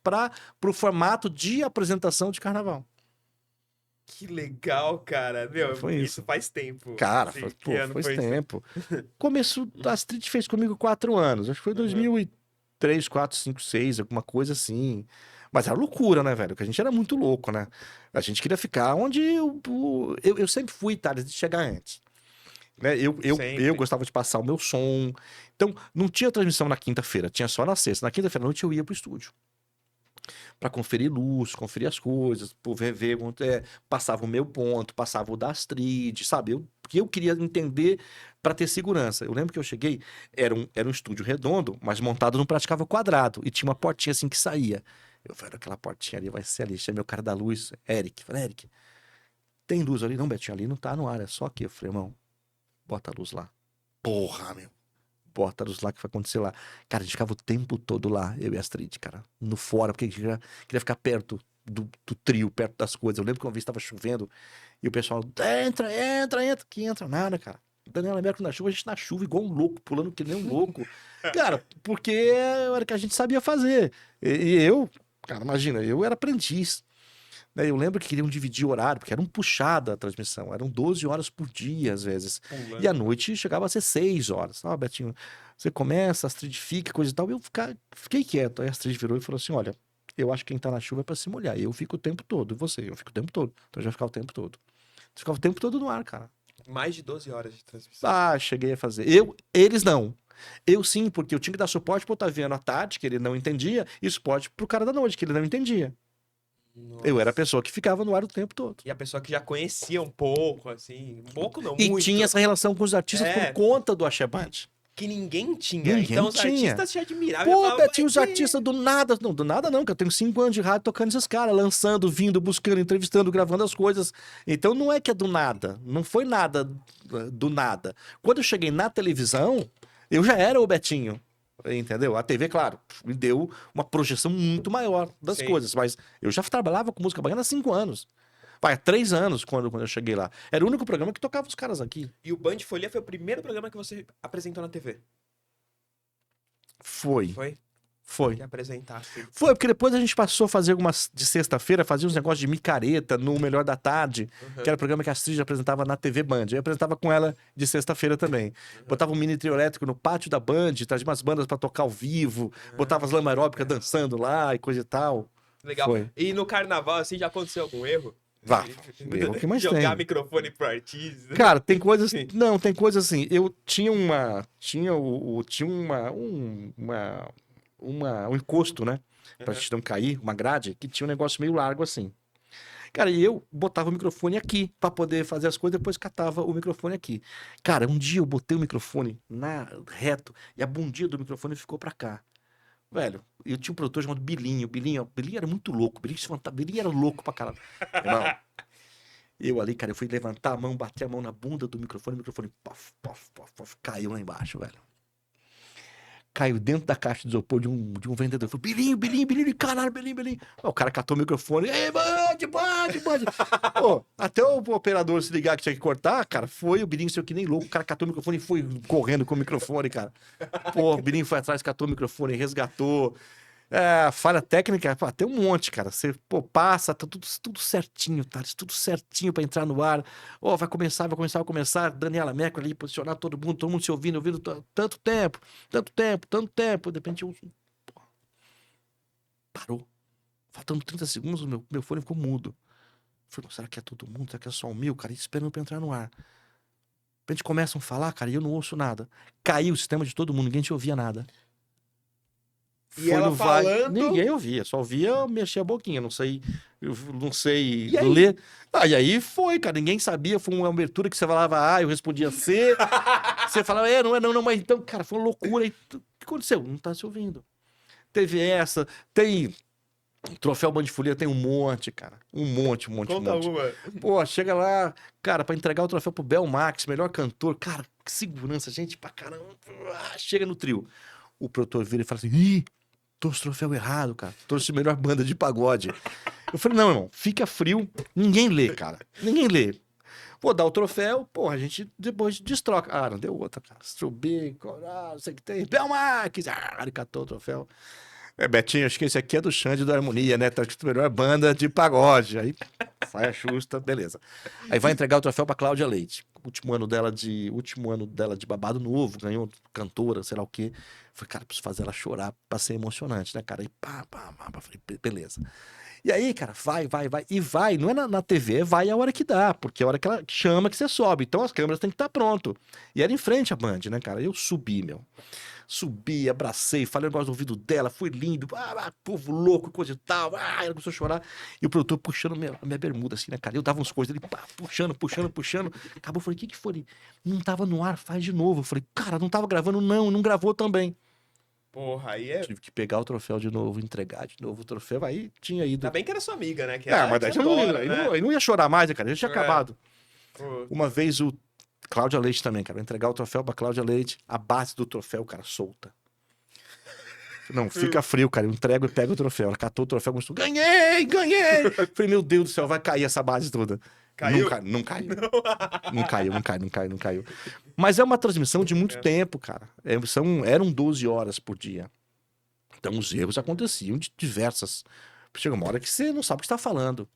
pro formato de apresentação de carnaval. Que legal, cara. Meu, Foi isso faz tempo. Cara, Assim, faz que ano foi isso? tempo. Começo, a Astrid fez comigo 4 anos. Acho que foi 2003, 4, 5, 6, alguma coisa assim. Mas era loucura, né, velho? Porque a gente era muito louco, né? A gente queria ficar onde eu sempre fui, Thales, de chegar antes. Né? Eu Sempre. gostava de passar o meu som. Então, não tinha transmissão na quinta-feira, tinha só na sexta. Na quinta-feira à noite eu ia pro estúdio pra conferir luz, conferir as coisas, por ver passava o meu ponto, passava o da Astrid, sabe? Porque eu queria entender pra ter segurança. Eu lembro que eu cheguei, era um estúdio redondo, mas montado não praticava quadrado, e tinha uma portinha assim que saía. Eu falei, aquela portinha ali vai ser ali. Chamei o cara da luz, Eric. Falei, Eric, tem luz ali? Não, Betinho, ali não tá no ar, é só aqui. Eu falei, irmão, bota a luz lá. Porra, meu. Bota a luz lá que vai acontecer lá. Cara, a gente ficava o tempo todo lá, eu e a Astrid, cara, no fora, porque a gente queria ficar perto do trio, perto das coisas. Eu lembro que uma vez estava chovendo e o pessoal, entra, que entra nada, cara. Daniela Mercury na chuva, a gente na chuva igual um louco, pulando que nem um louco. Cara, porque era o que a gente sabia fazer. E eu, cara, imagina, eu era aprendiz. Né? Eu lembro que queriam dividir o horário, porque era um puxada a transmissão, eram 12 horas por dia, às vezes. E à Pulando. noite chegava a ser 6 horas. Ah, Betinho, você começa, a Astrid fica, coisa e tal. E eu fiquei quieto. Aí a Astrid virou e falou assim: olha, eu acho que quem tá na chuva é pra se molhar. Eu fico o tempo todo. E você? Eu fico o tempo todo. Então eu já ficava o tempo todo. Você ficava o tempo todo no ar, cara. Mais de 12 horas de transmissão. Ah, cheguei a fazer. Eles não. Eu sim, porque eu tinha que dar suporte pro Otaviano à tarde, que ele não entendia, e suporte pro cara da noite, que ele não entendia. Eu era a Nossa. pessoa que ficava no ar o tempo todo. E a pessoa que já conhecia um pouco, assim. Um pouco não, E muito. tinha essa relação com os artistas por É, conta do Axé Band. que ninguém tinha. Ninguém Então os tinha. artistas te admiravam e Pô, falavam, Betinho, os artistas do nada. Não, do nada não, que eu tenho 5 anos de rádio tocando esses caras, lançando, vindo, buscando, entrevistando, gravando as coisas. Então não é que é do nada. Não foi nada do nada. Quando eu cheguei na televisão, eu já era o Betinho. Entendeu? A TV, claro, me deu uma projeção muito maior das sim. coisas, mas eu já trabalhava com música baiana há 5 anos. Vai, há 3 anos quando eu cheguei lá. Era o único programa que tocava os caras aqui. E o Band Folia foi o primeiro programa que você apresentou na TV. Foi, Foi? foi. Que apresentasse. Foi, porque depois a gente passou a fazer algumas de sexta-feira, fazia uns negócios de micareta no Melhor da Tarde, que era o programa que a Astrid apresentava na TV Band. Eu apresentava com ela de sexta-feira também. Botava um mini trio elétrico no pátio da Band, trazia umas bandas pra tocar ao vivo, botava as lama aeróbicas dançando lá e coisa e tal. Legal. Foi. E no carnaval, assim, já aconteceu algum erro? Vá, erro que mais Jogar tem. microfone pro artista. Cara, tem coisas. Sim. Não, tem coisas assim. Eu tinha uma. Tinha um encosto, né? Pra gente não cair, uma grade, que tinha um negócio meio largo assim. Cara, e eu botava o microfone aqui pra poder fazer as coisas, depois catava o microfone aqui. Cara, um dia eu botei o microfone reto e a bundinha do microfone ficou pra cá. Velho, eu tinha um produtor chamado Bilinho era muito louco. Bilinho era louco pra caralho. Irmão, eu ali, cara, eu fui levantar a mão, bater a mão na bunda do microfone, o microfone pof, pof, pof, pof, caiu lá embaixo, velho. Caiu dentro da caixa de isopor de um vendedor. Falei, Bilinho, caralho, Bilinho. Ó, o cara catou o microfone. Ei, Band. Pô, até o operador se ligar que tinha que cortar, cara, foi o Bilinho, saiu que nem louco. O cara catou o microfone e foi correndo com o microfone, cara. Pô, o Bilinho foi atrás, catou o microfone, resgatou. É, falha técnica, pô, tem um monte, cara. Você, pô, passa, tá tudo certinho, tá? Tudo certinho pra entrar no ar. Ó, vai começar. Daniela Mercury ali, posicionar todo mundo se ouvindo tanto tempo. De repente, pô, parou. Faltando 30 segundos, o meu fone ficou mudo. Eu falei, será que é todo mundo? Será que é só o meu, cara? E esperando pra entrar no ar. De repente começam a falar, cara, e eu não ouço nada. Caiu o sistema de todo mundo, ninguém te ouvia nada. E ela falando. Ninguém ouvia, só ouvia eu mexer a boquinha, eu não sei E aí? ler. Ah, e aí foi, cara, ninguém sabia, foi uma abertura que você falava A, eu respondia C. Você falava, não, mas então, cara, foi uma loucura. O que aconteceu? Não tá se ouvindo. Teve essa, tem troféu Band de Folia, tem um monte, cara. Um monte. Conta uma. Pô, chega lá, cara, pra entregar o troféu pro Bel Max, melhor cantor. Cara, que segurança, gente pra caramba. Chega no trio. O produtor vira e fala assim, ih, trouxe o troféu errado, cara. Trouxe a melhor banda de pagode. Eu falei, não, irmão, fica frio. Ninguém lê, cara. Ninguém lê. Vou dar o troféu, porra, a gente depois destroca. Ah, não deu outra, cara. Strubico, não sei o que tem. Belmax, ele catou o troféu. É, Betinho, acho que esse aqui é do Xande do Harmonia, né? Tá escrito melhor banda de pagode. Aí, saia justa, beleza. Aí vai entregar o troféu pra Cláudia Leite. Último ano dela de Babado Novo, ganhou cantora, sei lá o quê. Falei, cara, preciso fazer ela chorar pra ser emocionante, né, cara? E pá. Falei, beleza. E aí, cara, vai. E vai, não é na TV, vai a hora que dá, porque é a hora que ela chama que você sobe. Então as câmeras têm que estar pronto. E era em frente à Band, né, cara? Eu subi, meu. Subi, abracei, falei o negócio do ouvido dela, foi lindo, povo louco, coisa e tal. Ela começou a chorar. E o produtor puxando a minha bermuda, assim, né, cara? Eu dava uns coisas, ele puxando. Acabou, eu falei, o que foi? Ele, não tava no ar, faz de novo. Eu falei, cara, não tava gravando, não gravou também. Porra, aí é... Tive que pegar o troféu de novo, entregar de novo o troféu, aí tinha ido. Ainda bem que era sua amiga, né? Que Ah, ela mas te daí adora, eu não ia chorar mais, né, cara? Já tinha acabado. Pô. Uma vez o Cláudia Leite também, cara. Eu entregar o troféu pra Cláudia Leite, a base do troféu, cara, solta. Não, fica frio, cara. Eu entrego e pego o troféu. Ela catou o troféu, começou, ganhei! Falei, meu Deus do céu, vai cair essa base toda. Caiu? Não caiu. Não caiu. Mas é uma transmissão de muito tempo, cara. Eram 12 horas por dia. Então os erros aconteciam de diversas. Chega uma hora que você não sabe o que está falando.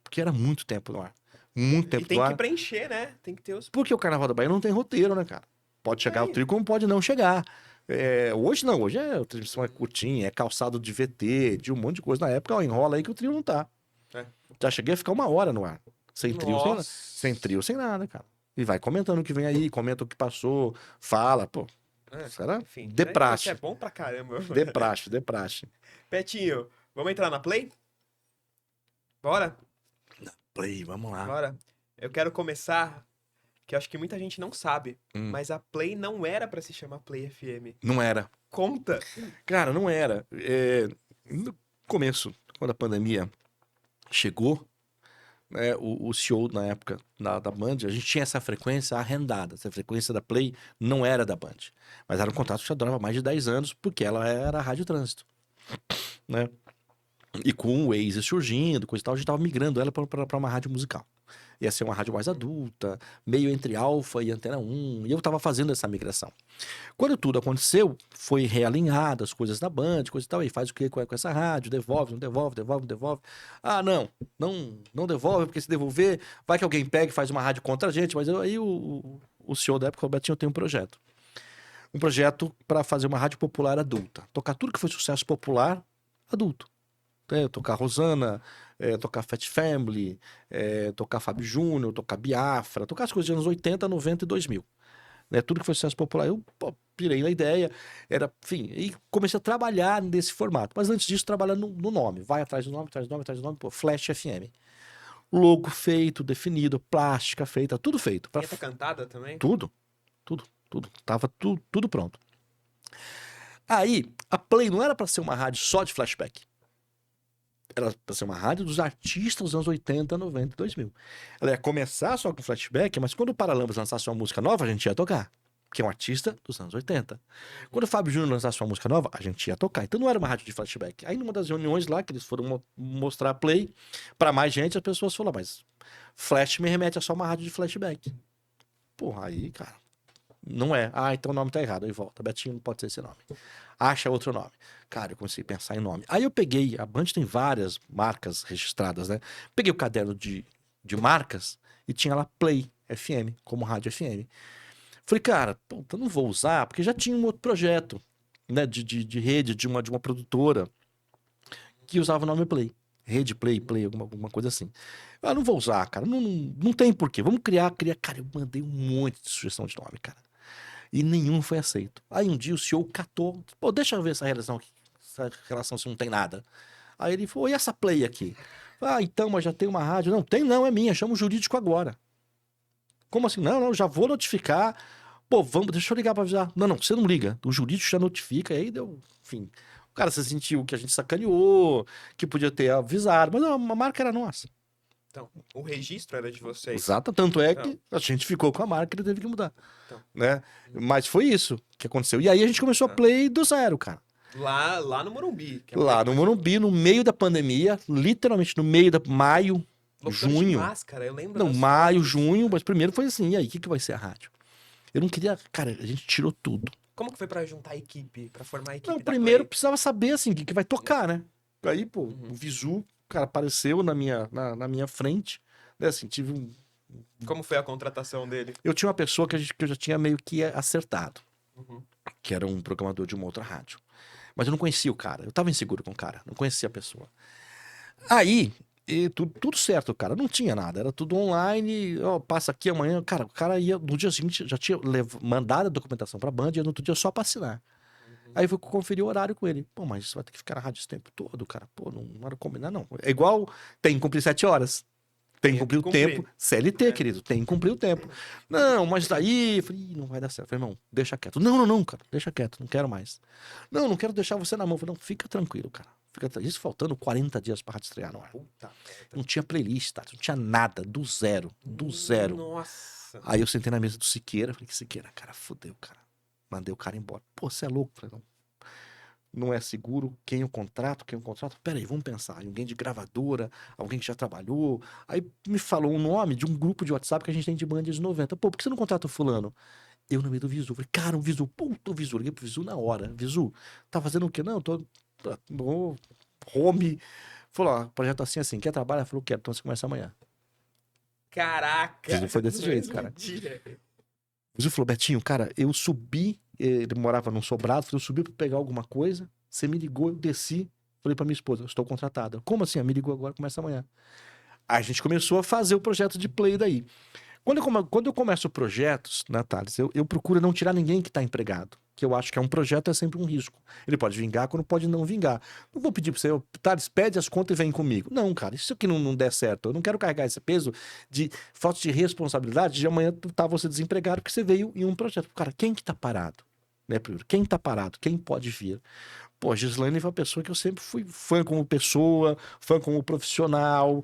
Porque era muito tempo no ar. Muito tempo E tem no que ar. preencher, né? Tem que ter os... Porque o Carnaval da Bahia não tem roteiro, né, cara? Pode chegar o trio como pode não chegar. Hoje não, hoje a transmissão é curtinha, é calçado de VT, de um monte de coisa. Na época, ó, enrola aí que o trio não tá. Já cheguei a ficar 1 hora no ar. Sem trio, sem trio, sem nada, cara. E vai comentando o que vem aí, comenta o que passou, fala, pô. Isso era Enfim, de praxe. Isso é bom pra caramba. De praxe. Petinho, vamos entrar na Play? Bora? Play, vamos lá. Bora. Eu quero começar, que eu acho que muita gente não sabe, mas a Play não era pra se chamar Play FM. Não era. Conta. Cara, não era. No começo, quando a pandemia chegou, né, o CEO na época da Band, a gente tinha essa frequência arrendada. Essa frequência da Play não era da Band. Mas era um contrato que já durava mais de 10 anos, porque ela era a Rádio Trânsito. Né? E com o Waze surgindo, coisa e tal, a gente tava migrando ela para uma rádio musical. Ia ser uma rádio mais adulta, meio entre Alfa e Antena 1, e eu tava fazendo essa migração. Quando tudo aconteceu, foi realinhado as coisas da Band, coisa e tal, e faz o que com essa rádio? Devolve, não devolve. Ah, não devolve, porque se devolver, vai que alguém pega e faz uma rádio contra a gente, mas aí o senhor da época, o Betinho, tem um projeto. Um projeto para fazer uma rádio popular adulta. Tocar tudo que foi sucesso popular adulto. Tocar Rosana, tocar Fat Family, tocar Fábio Júnior, tocar Biafra, tocar as coisas dos anos 80, 90 e 2000. Né? Tudo que foi sucesso popular. Eu pirei na ideia, enfim, e comecei a trabalhar nesse formato. Mas antes disso, trabalhando no nome. Vai atrás do nome, pô, Flash FM. Logo feito, definido, plástica feita, tudo feito. Vinheta cantada também? Tudo. Tava tudo pronto. Aí, a Play não era para ser uma rádio só de flashback. Era para ser uma rádio dos artistas dos anos 80, 90 e 2000. Ela ia começar só com flashback, mas quando o Paralamas lançasse uma música nova, a gente ia tocar. Porque é um artista dos anos 80. Quando o Fábio Júnior lançasse uma música nova, a gente ia tocar. Então não era uma rádio de flashback. Aí numa das reuniões lá, que eles foram mostrar a Play para mais gente, as pessoas falaram, mas Flash me remete a só uma rádio de flashback. Porra, aí, cara, não é. Ah, então o nome tá errado. Aí volta. Betinho não pode ser esse nome. Acha outro nome. Cara, eu comecei a pensar em nome. Aí eu peguei, a Band tem várias marcas registradas, né? Peguei o caderno de marcas e tinha lá Play FM, como rádio FM. Falei, cara, eu não vou usar, porque já tinha um outro projeto, né? De rede, de uma produtora, que usava o nome Play. Rede Play, alguma coisa assim. Eu não vou usar, cara. Não tem porquê. Vamos criar. Cara, eu mandei um monte de sugestão de nome, cara. E nenhum foi aceito. Aí um dia o CEO catou. Pô, deixa eu ver essa relação se não tem nada. Aí ele falou, e essa Play aqui? Ah, então, mas já tem uma rádio. Não, tem não, é minha. Chama o jurídico agora. Como assim? Não, já vou notificar. Pô, deixa eu ligar pra avisar. Não, você não liga. O jurídico já notifica. Aí deu, enfim. O cara se sentiu que a gente sacaneou, que podia ter avisado. Mas não, a marca era nossa. Então, o registro era de vocês. Exato, tanto é que a gente ficou com a marca e ele teve que mudar. Né? Mas foi isso que aconteceu. E aí a gente começou a Play do zero, cara. Lá no Morumbi. Lá no Morumbi, no meio da pandemia, literalmente no meio da maio, junho. De máscara, eu lembro. Não, maio, junho, mas primeiro foi assim, e aí, o que vai ser a rádio? Eu não queria, cara, a gente tirou tudo. Como que foi pra juntar a equipe, pra formar a equipe? Não, primeiro precisava saber, assim, o que vai tocar, né? Aí, pô, o Visu, cara, apareceu na minha frente, né, assim, tive um... Como foi a contratação dele? Eu tinha uma pessoa que eu já tinha meio que acertado. Uhum. que era um programador de uma outra rádio. Mas eu não conhecia o cara, eu tava inseguro com o cara, não conhecia a pessoa. Aí, tudo certo, cara, não tinha nada, era tudo online, ó, passa aqui amanhã, cara, o cara ia, no dia seguinte, já tinha mandado a documentação pra Band, e no outro dia só pra assinar. Aí eu fui conferir o horário com ele. Pô, mas você vai ter que ficar na rádio esse tempo todo, cara. Pô, não era combinar, não. É igual, tem que cumprir 7 horas. Tem que cumprir o tempo. CLT, querido, tem que cumprir o tempo. Não, mas daí, eu falei, não vai dar certo. Eu falei, irmão, deixa quieto. Não, cara, deixa quieto, não quero mais. Não quero deixar você na mão. Eu falei, não, fica tranquilo, cara. Isso faltando 40 dias pra rádio estrear no ar. Puta merda. Não tinha playlist, tá? Não tinha nada, do zero. Nossa. Aí eu sentei na mesa do Siqueira, falei, Siqueira, cara, fodeu, cara. Mandei o cara embora. Pô, você é louco? Falei, não é seguro. Quem eu contrato? Peraí, vamos pensar. Alguém de gravadora, alguém que já trabalhou. Aí me falou o nome de um grupo de WhatsApp que a gente tem de banda de 90. Pô, por que você não contrata o fulano? Eu no meio do Visu. Falei, cara, o Visu. Puta, o Visu. Liguei pro Visu na hora. Visu, tá fazendo o quê? Não, tô home. Falou, ó, projeto assim. Quer trabalhar? Falou, quero. Então você começa amanhã. Caraca. Visu foi desse jeito, cara. O Visu falou, Betinho, cara, eu subi, ele morava num sobrado, eu subi pra pegar alguma coisa, você me ligou, eu desci, falei pra minha esposa, eu estou contratada. Como assim? Me ligou agora, começa amanhã. Aí a gente começou a fazer o projeto de play daí. Quando eu começo projetos, né, Thales, eu procuro não tirar ninguém que está empregado. Que eu acho que um projeto é sempre um risco. Ele pode vingar quando pode não vingar. Não vou pedir para você, Thales, pede as contas e vem comigo. Não, cara, isso aqui não der certo. Eu não quero carregar esse peso de falta de responsabilidade de amanhã tá você desempregado porque você veio em um projeto. Cara, quem que tá parado? Né, primeiro? Quem tá parado? Quem pode vir? Pô, a Gislaine foi uma pessoa que eu sempre fui fã como pessoa, fã como profissional,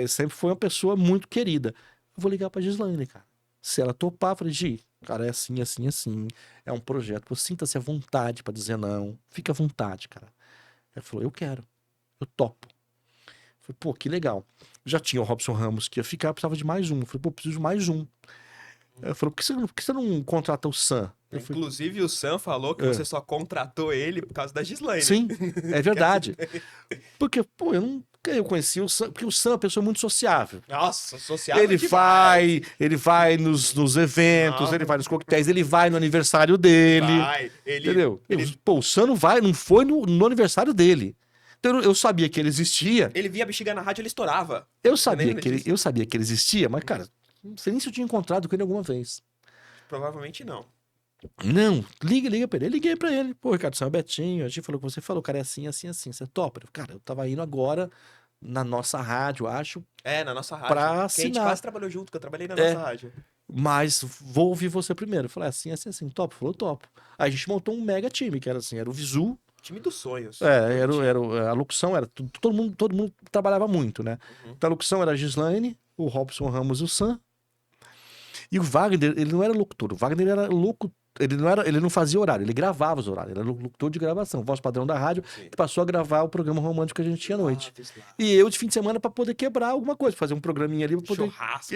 sempre foi uma pessoa muito querida. Eu vou ligar pra Gislaine, cara. Se ela topar, eu falei, Gi, cara, é assim, assim, assim. É um projeto. Pô, sinta-se à vontade pra dizer não. Fica à vontade, cara. Ela falou, eu quero. Eu topo. Eu falei, pô, que legal. Já tinha o Robson Ramos que ia ficar, eu precisava de mais um. Eu falei, pô, preciso de mais um. Ela falou, por que você não contrata o Sam? Inclusive, o Sam falou que você só contratou ele por causa da Gislaine. Sim, é verdade. Porque, pô, eu conheci o Sam, porque o Sam é uma pessoa muito sociável. Nossa, sociável Ele vai nos eventos, ele vai nos coquetéis, ele vai no aniversário dele. Entendeu? Pô, o Sam não foi no aniversário dele. Então eu sabia que ele existia. Ele via a bexiga na rádio, ele estourava. Eu sabia que ele existia, mas, cara, não sei nem se eu tinha encontrado com ele alguma vez. Provavelmente não. Não, liga pra ele. Eu liguei pra ele. Pô, Ricardo, você é o Betinho. A gente falou que você falou, cara, é assim, assim, assim. Você topa? Cara, eu tava indo agora na nossa rádio, acho. Na nossa rádio. Pra assinar. Que a gente quase trabalhou junto, que eu trabalhei na nossa rádio. Mas vou ouvir você primeiro. Eu falei, assim, assim, assim, topo. Falou, topo. Aí a gente montou um mega time, que era assim, era o Visu. Time dos sonhos. A locução era. Todo mundo trabalhava muito, né? Então a locução era a Gislaine, o Robson Ramos e o Sam. E o Wagner, ele não era locutor. O Wagner era louco. Ele não fazia horário, ele gravava os horários. Ele era locutor de gravação, voz padrão da rádio, que passou a gravar o programa romântico que a gente tinha à noite. E eu de fim de semana pra poder quebrar alguma coisa, fazer um programinha ali pra poder. Churrasco.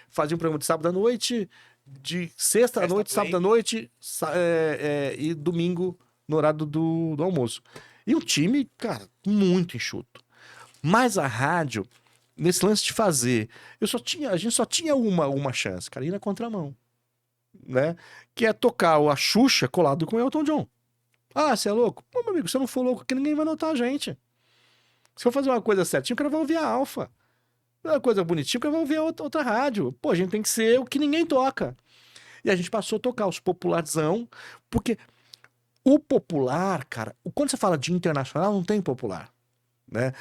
Fazia um programa de sábado à noite, de sexta à noite, sábado à noite e domingo no horário do almoço. E um time, cara, muito enxuto. Mas a rádio, nesse lance de fazer, a gente só tinha uma chance, cara, ir na contramão. Né? Que é tocar a Xuxa colado com o Elton John. Ah, você é louco? Pô, meu amigo, se eu não for louco aqui, ninguém vai notar a gente. Se eu fazer uma coisa certinha, o cara vai ouvir a Alfa. Uma coisa bonitinha, o cara vai ouvir a outra rádio. Pô, a gente tem que ser o que ninguém toca. E a gente passou a tocar os popularzão, porque o popular, cara, quando você fala de internacional, não tem popular. Né?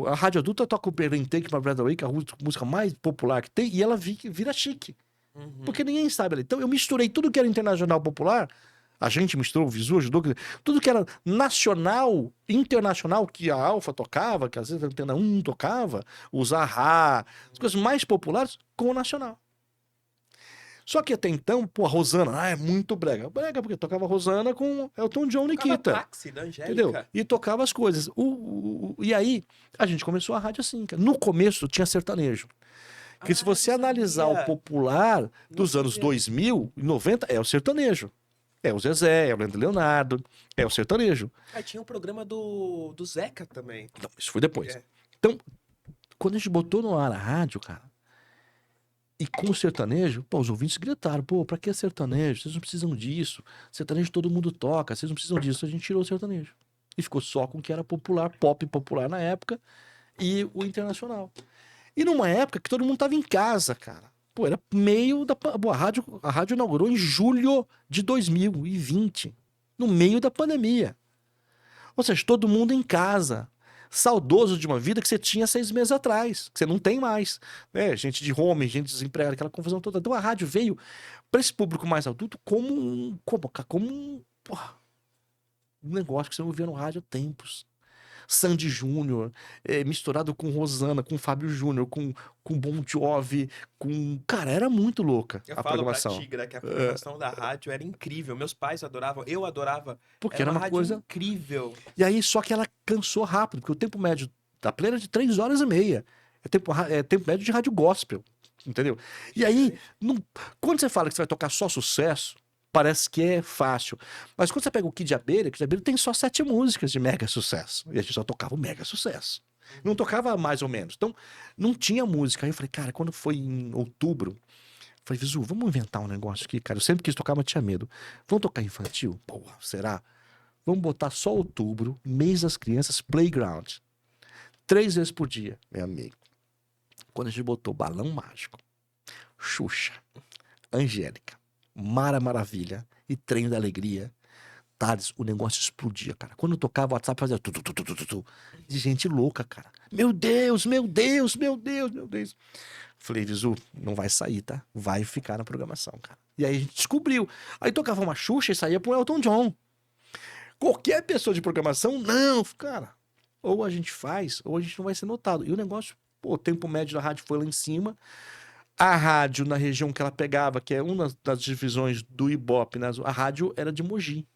A rádio adulta toca o Berlin Take My Breath Away, que é a música mais popular que tem, e ela vira chique. Porque ninguém sabe ali. Então eu misturei tudo que era internacional popular, a gente misturou, o Visu ajudou, tudo que era nacional, internacional, que a Alfa tocava, que às vezes a Antena 1 tocava, o Zahá, as coisas mais populares, com o nacional. Só que até então, pô, a Rosana, é muito brega. Brega porque tocava a Rosana com Elton John e Nikita. Táxi da Angélica. Entendeu? E tocava as coisas. E aí, a gente começou a rádio assim, cara. No começo tinha sertanejo. Porque se você analisar o popular dos anos 2000 e 90, é o sertanejo. É o Zezé, é o Leandro Leonardo, é o sertanejo. Tinha um programa do Zeca também. Não, isso foi depois. Então, quando a gente botou no ar a rádio, cara, E com o sertanejo, pô, os ouvintes gritaram, pô, pra que sertanejo? Vocês não precisam disso. Sertanejo todo mundo toca, vocês não precisam disso. A gente tirou o sertanejo. E ficou só com o que era popular, pop popular na época, e o internacional. E numa época que todo mundo tava em casa, cara. Pô, era meio da... Pô, a rádio inaugurou em julho de 2020, no meio da pandemia. Ou seja, todo mundo em casa, saudoso de uma vida que você tinha 6 meses atrás, que você não tem mais, né? Gente de home, gente desempregada, aquela confusão toda. Então a rádio veio para esse público mais adulto porra, um negócio que você não via no rádio há tempos. Sandy Júnior, misturado com Rosana, com Fábio Júnior, com Bon Jovi, com... Cara, era muito louca Eu a falo pra programação. Tigra que a programação da rádio era incrível. Meus pais adoravam, eu adorava. Porque Era era uma uma rádio coisa... incrível. E aí, só que ela cansou rápido, porque o tempo médio da Play era de 3 horas e meia. É tempo médio de rádio gospel, entendeu? E aí, quando você fala que você vai tocar só sucesso, parece que é fácil. Mas quando você pega o Kid Abelha tem só 7 músicas de mega sucesso. E a gente só tocava o mega sucesso. Não tocava mais ou menos. Então, não tinha música. Aí eu falei, cara, quando foi em outubro, eu falei, Visu, vamos inventar um negócio aqui, cara. Eu sempre quis tocar, mas tinha medo. Vamos tocar infantil? Porra, será? Vamos botar só outubro, mês das crianças, playground. 3 vezes por dia, meu amigo. Quando a gente botou Balão Mágico, Xuxa, Angélica, Mara Maravilha e Trem da Alegria, Thales, o negócio explodia, cara. Quando eu tocava o WhatsApp, fazia tu, de gente louca, cara. Meu Deus, meu Deus, meu Deus, meu Deus. Falei, Visu, não vai sair, tá? Vai ficar na programação, cara. E aí a gente descobriu. Aí tocava uma Xuxa e saía pro Elton John. Qualquer pessoa de programação, não, cara. Ou a gente faz, ou a gente não vai ser notado. E o negócio, pô, o tempo médio da rádio foi lá em cima. A rádio, na região que ela pegava, que é uma das divisões do Ibope, né? A rádio era de Mogi.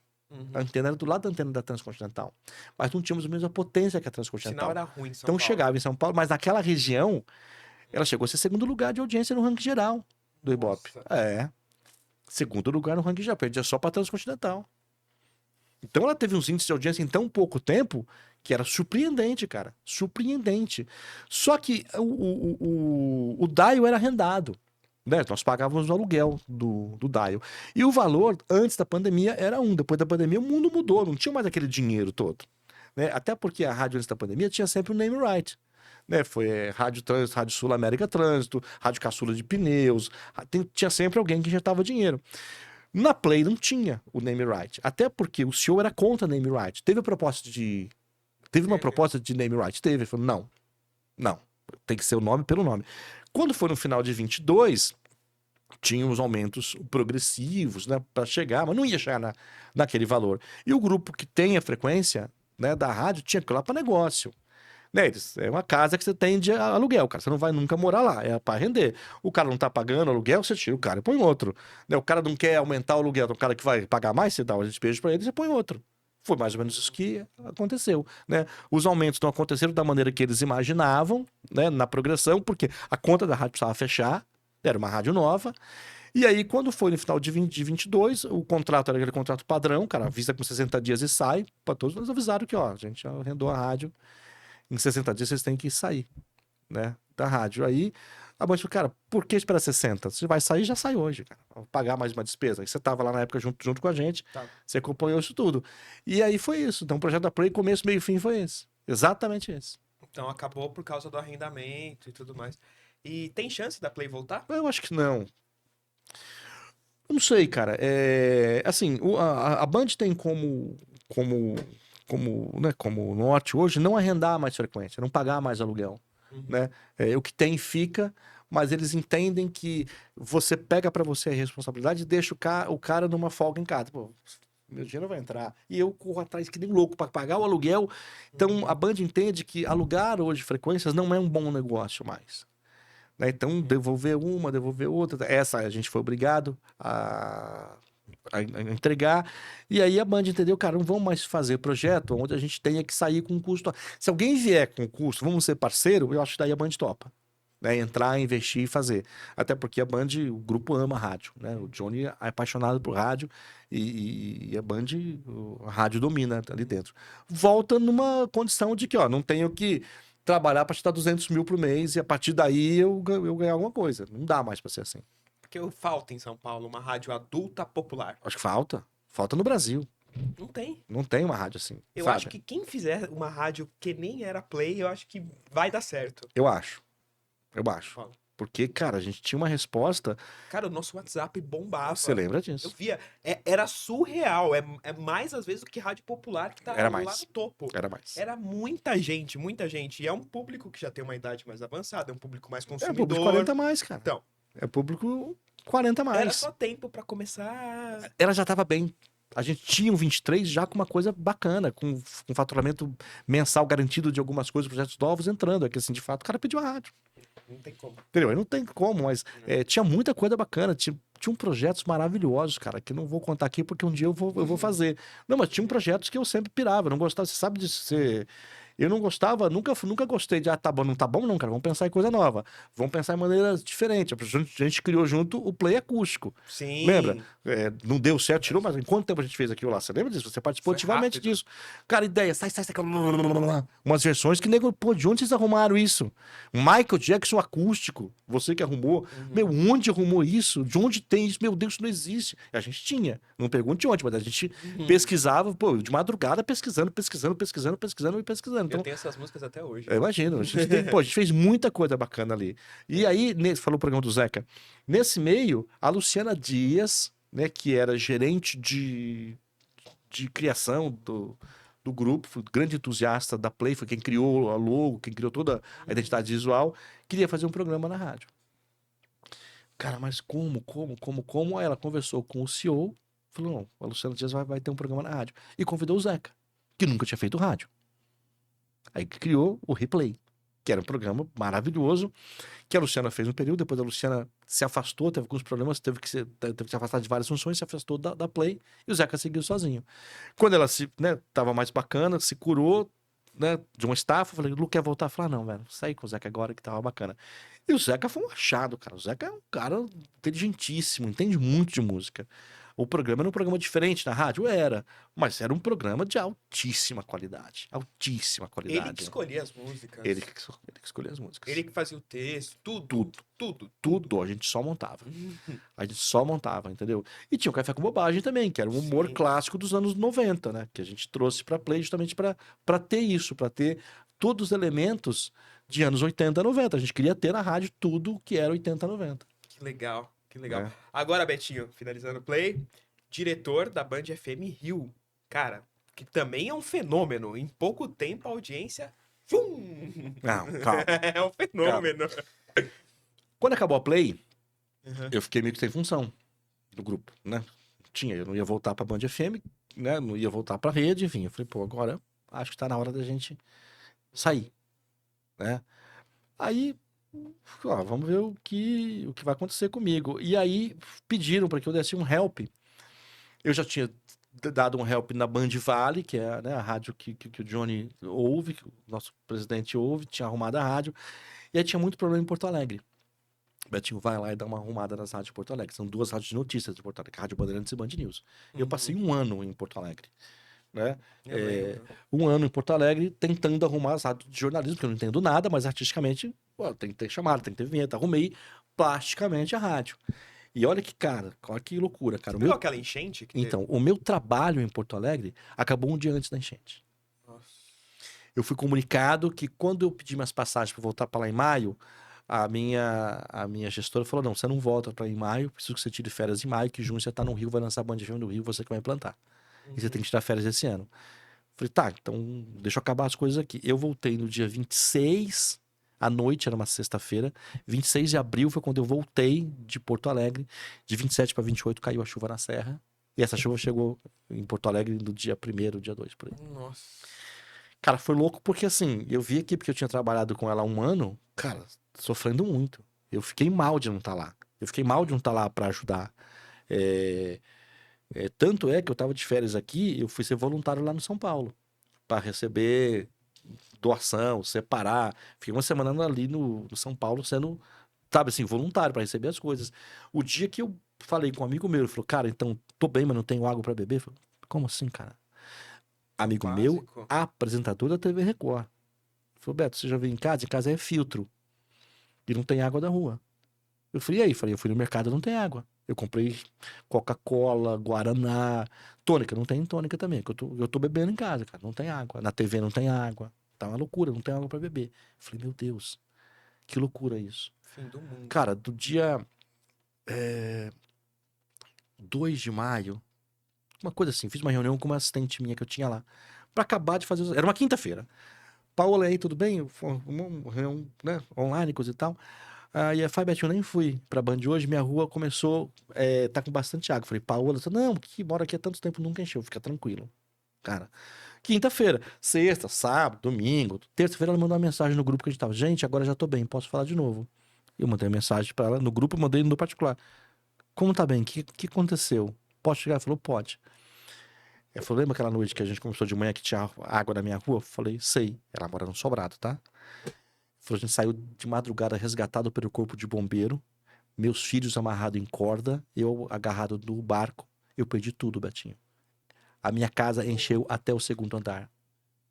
A antena era do lado da antena da Transcontinental. Mas não tínhamos a mesma potência que a O sinal Transcontinental. era ruim em São Então Paulo. chegava em São Paulo, mas naquela região, ela chegou a ser segundo lugar de audiência no ranking geral do Ibope. Nossa. É. Segundo lugar no ranking geral. Perdia só pra Transcontinental. Então ela teve uns índices de audiência em tão pouco tempo que era surpreendente, cara. Surpreendente. Só que o dial era arrendado. Né? Nós pagávamos o aluguel do dial. E o valor, antes da pandemia, era um. Depois da pandemia, o mundo mudou. Não tinha mais aquele dinheiro todo. Né? Até porque a rádio antes da pandemia tinha sempre o name right. Né? Foi Rádio Trânsito, Rádio Sul América Trânsito, Rádio Caçula de Pneus. Tinha sempre alguém que injetava dinheiro. Na Play não tinha o name right. Até porque o CEO era contra name right. Teve uma proposta de name right? Teve. Ele falou, não. Tem que ser o nome pelo nome. Quando foi no final de 22, tinha os aumentos progressivos, né, para chegar, mas não ia chegar naquele valor. E o grupo que tem a frequência, né, da rádio tinha que ir lá para negócio. Né, é uma casa que você tem de aluguel, cara. Você não vai nunca morar lá, é para render. O cara não tá pagando aluguel, você tira o cara e põe outro. Né, o cara não quer aumentar o aluguel, o cara que vai pagar mais, você dá um despejo para ele, você põe outro. Foi mais ou menos isso que aconteceu, né? Os aumentos não aconteceram da maneira que eles imaginavam, né, na progressão, porque a conta da rádio precisava fechar, era uma rádio nova. E aí, quando foi no final de 22, o contrato era aquele contrato padrão, cara, avisa com 60 dias e sai, para todos eles avisaram que, ó, a gente arrendou a rádio, em 60 dias vocês têm que sair, né, da rádio. Aí a Band falou, cara, por que esperar 60? Você vai sair, já sai hoje, cara. Vou pagar mais uma despesa. Aí você tava lá na época junto com a gente, Tá. você acompanhou isso tudo. E aí foi isso. Então o projeto da Play, começo, meio e fim, foi esse. Exatamente esse. Então acabou por causa do arrendamento e tudo mais. E tem chance da Play voltar? Eu acho que não. Eu não sei, cara. Assim, a Band tem como norte hoje não arrendar mais frequência, não pagar mais aluguel. Né? O que tem fica, mas eles entendem que você pega para você a responsabilidade e deixa o cara numa folga em casa. Pô, meu dinheiro vai entrar. E eu corro atrás que nem louco para pagar o aluguel. Então a Band entende que alugar hoje frequências não é um bom negócio mais. Né? Então devolver uma, devolver outra. Essa a gente foi obrigado a entregar. E aí a Band entendeu, cara, não vamos mais fazer projeto onde a gente tenha que sair com custo. Se alguém vier com custo, vamos ser parceiro, eu acho que daí a Band topa. Né? Entrar, investir e fazer. Até porque a Band, o grupo ama rádio. Né? O Johnny é apaixonado por rádio e a Band, a rádio domina ali dentro. Volta numa condição de que, ó, não tenho que trabalhar para te dar 200 mil por mês e a partir daí eu ganhar alguma coisa. Não dá mais para ser assim. Porque falta em São Paulo uma rádio adulta popular. Acho que falta. Falta no Brasil. Não tem. Não tem uma rádio assim. Eu sabe? acho que quem fizer uma rádio que nem era Play, eu acho que vai dar certo. Eu acho. Fala. Porque, cara, a gente tinha uma resposta. Cara, o nosso WhatsApp bombava. Você lembra Eu disso? via. Era surreal. É mais, às vezes, do que rádio popular que tá Era lá mais. no topo. Era mais. Era muita gente, muita gente. E é um público que já tem uma idade mais avançada, é um público mais É consumidor. público 40 a mais, cara. Então. É público 40 a mais. Era só tempo pra começar. Ela já tava bem. A gente tinha um 23 já com uma coisa bacana, com faturamento mensal garantido de algumas coisas, projetos novos entrando. É que, assim, de fato, o cara pediu a rádio. Não tem como. Entendeu? Aí não tem como, mas tinha muita coisa bacana. Tinham projetos maravilhosos, cara, que eu não vou contar aqui porque um dia eu vou fazer. Não, mas tinham projetos que eu sempre pirava. Eu não gostava, você sabe disso. Eu não gostava, nunca gostei de, tá bom, não tá bom, não, cara. Vamos pensar em coisa nova. Vamos pensar em maneiras diferentes. A gente criou junto o Play acústico. Sim. Lembra? Não deu certo, tirou, mas em quanto tempo a gente fez aquilo lá? Você lembra disso? Você participou Foi ativamente rápido. disso. Cara, ideia, sai. Umas versões que, nego, pô, de onde vocês arrumaram isso? Michael Jackson acústico, você que arrumou. Meu, onde arrumou isso? De onde tem isso? Meu Deus, isso não existe. A gente tinha. Não pergunte onde, mas a gente pesquisava, pô, de madrugada pesquisando. Então, Eu tenho essas músicas até hoje. eu imagino. A gente fez muita coisa bacana ali. E aí, falou o programa do Zeca. Nesse meio, a Luciana Dias, né, que era gerente de criação do grupo, foi grande entusiasta da Play, foi quem criou a logo, quem criou toda a identidade visual, queria fazer um programa na rádio. Cara, mas como? Aí ela conversou com o CEO, falou, não, a Luciana Dias vai ter um programa na rádio. E convidou o Zeca, que nunca tinha feito rádio. Aí criou o Replay, que era um programa maravilhoso, que a Luciana fez um período, depois a Luciana se afastou, teve alguns problemas, teve que se afastar de várias funções, se afastou da Play, e o Zeca seguiu sozinho. Quando ela tava mais bacana, se curou, né, de uma estafa, eu falei, Lu, quer voltar? Eu falei, não, velho, saí com o Zeca agora que tava bacana. E o Zeca foi um achado, cara. O Zeca é um cara inteligentíssimo, entende muito de música. O programa era um programa diferente na rádio? Era. Mas era um programa de altíssima qualidade. Altíssima qualidade. Ele que escolhia as músicas. Ele que escolhia as músicas. Ele que fazia o texto, tudo. Tudo. A gente só montava. A gente só montava, entendeu? E tinha o Café com Bobagem também, que era um humor clássico dos anos 90, né? Que a gente trouxe pra Play justamente pra ter isso, pra ter todos os elementos de anos 80 a 90. A gente queria ter na rádio tudo que era 80 a 90. Que legal, que legal. É. Agora, Betinho, finalizando o play, diretor da Band FM Rio. Cara, que também é um fenômeno. Em pouco tempo, a audiência... Fum! Não, calma. É um fenômeno. Quando acabou a Play, Uhum. eu fiquei meio que sem função do grupo, né? Eu não ia voltar pra Band FM, né? Não ia voltar pra rede, enfim. Eu falei, pô, agora acho que tá na hora da gente sair, né? Aí, ó, vamos ver o que vai acontecer comigo. E aí pediram para que eu desse um help. Eu já tinha dado um help na Band Vale, que é, né, a rádio que o Johnny ouve, que o nosso presidente ouve, tinha arrumado a rádio. E aí tinha muito problema em Porto Alegre. Betinho, vai lá e dá uma arrumada nas rádios de Porto Alegre. São duas rádios de notícias de Porto Alegre, Rádio Bandeirantes e Band News. Eu passei um ano em Porto Alegre, né? Eu lembro. Um ano em Porto Alegre tentando arrumar as rádios de jornalismo, que eu não entendo nada, mas artisticamente, pô, tem que ter chamada, tem que ter vinheta. Arrumei plasticamente a rádio. E olha que, cara, olha que loucura, cara. Viu aquela enchente que Então, o meu trabalho em Porto Alegre acabou um dia antes da enchente. teve? Nossa. Eu fui comunicado que quando eu pedi minhas passagens para voltar para lá em maio, a minha gestora falou: não, você não volta para em maio, preciso que você tire férias em maio, que em junho você tá no Rio, vai lançar a Band FM do Rio, você que vai implantar. E você tem que tirar férias esse ano. Falei, tá, então deixa eu acabar as coisas aqui. Eu voltei no dia 26 à noite, era uma sexta-feira. 26 de abril foi quando eu voltei de Porto Alegre. De 27 para 28 caiu a chuva na Serra. E essa chuva chegou em Porto Alegre no dia 1º, dia 2, por aí. Nossa. Cara, foi louco porque assim, eu vi aqui porque eu tinha trabalhado com ela há um ano, cara, sofrendo muito. Eu fiquei mal de não estar lá. Eu fiquei mal de não estar lá para ajudar. Tanto é que eu tava de férias aqui, eu fui ser voluntário lá no São Paulo, para receber doação, separar. Fiquei uma semana ali no São Paulo sendo, sabe assim, voluntário para receber as coisas. O dia que eu falei com um amigo meu, ele falou, cara, então tô bem, mas não tenho água para beber. Eu falei, como assim, cara? Amigo meu, Básico. apresentador da TV Record. falou, Beto, você já veio em casa? Em casa é filtro. E não tem água da rua. Eu falei, e aí? Falei, eu fui no mercado, não tem água. Eu comprei Coca-Cola, Guaraná, tônica. Não tem tônica também, que eu tô bebendo em casa, cara. Não tem água. Na TV não tem água. Tá uma loucura, não tem água pra beber. Eu falei, meu Deus, que loucura isso. Fim do mundo. Cara, do dia 2 de maio, uma coisa assim, fiz uma reunião com uma assistente minha que eu tinha lá. Pra acabar de fazer. Era uma quinta-feira. Paola, aí, tudo bem? Uma reunião, né, online, coisa e tal. Aí a Fábio, eu nem fui pra Band hoje, minha rua começou, tá com bastante água. Falei, Paola, não, que mora aqui há tanto tempo, nunca encheu, fica tranquilo. Cara, quinta-feira, sexta, sábado, domingo, terça-feira ela mandou uma mensagem no grupo que a gente tava, gente, agora já tô bem, posso falar de novo. Eu mandei a mensagem pra ela no grupo, mandei no particular. Como tá bem? O que aconteceu? Posso chegar? Ela falou, pode. Ela falou, lembra aquela noite que a gente começou de manhã que tinha água na minha rua? Eu falei, sei. Ela mora no Sobrado, tá? Falou, a gente saiu de madrugada resgatado pelo corpo de bombeiro, meus filhos amarrados em corda, eu agarrado no barco. Eu perdi tudo, Betinho. A minha casa encheu até o segundo andar.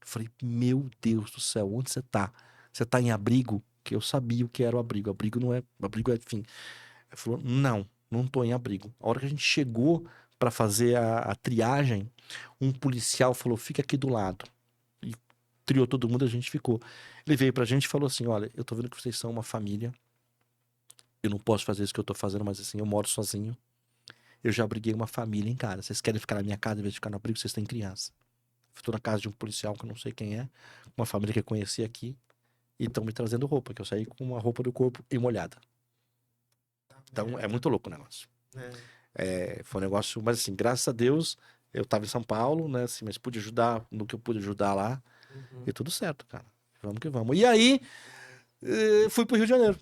Eu falei, meu Deus do céu, onde você tá? Você tá em abrigo? Que eu sabia o que era o abrigo. Abrigo não é. Abrigo é, enfim. Ele falou, não tô em abrigo. A hora que a gente chegou pra fazer a triagem, um policial falou, fica aqui do lado. E triou todo mundo, a gente ficou. Ele veio pra gente e falou assim, olha, eu tô vendo que vocês são uma família. Eu não posso fazer isso que eu tô fazendo, mas assim, eu moro sozinho. Eu já abriguei uma família em casa. Vocês querem ficar na minha casa em vez de ficar no abrigo? Vocês têm criança. Estou na casa de um policial que eu não sei quem é, uma família que eu conheci aqui, e estão me trazendo roupa, que eu saí com uma roupa do corpo molhada. Então é muito louco o negócio. Foi um negócio, mas assim, graças a Deus, eu tava em São Paulo, né? Assim, mas pude ajudar no que eu pude ajudar lá. E tudo certo, cara. Vamos que vamos. E aí, fui pro Rio de Janeiro.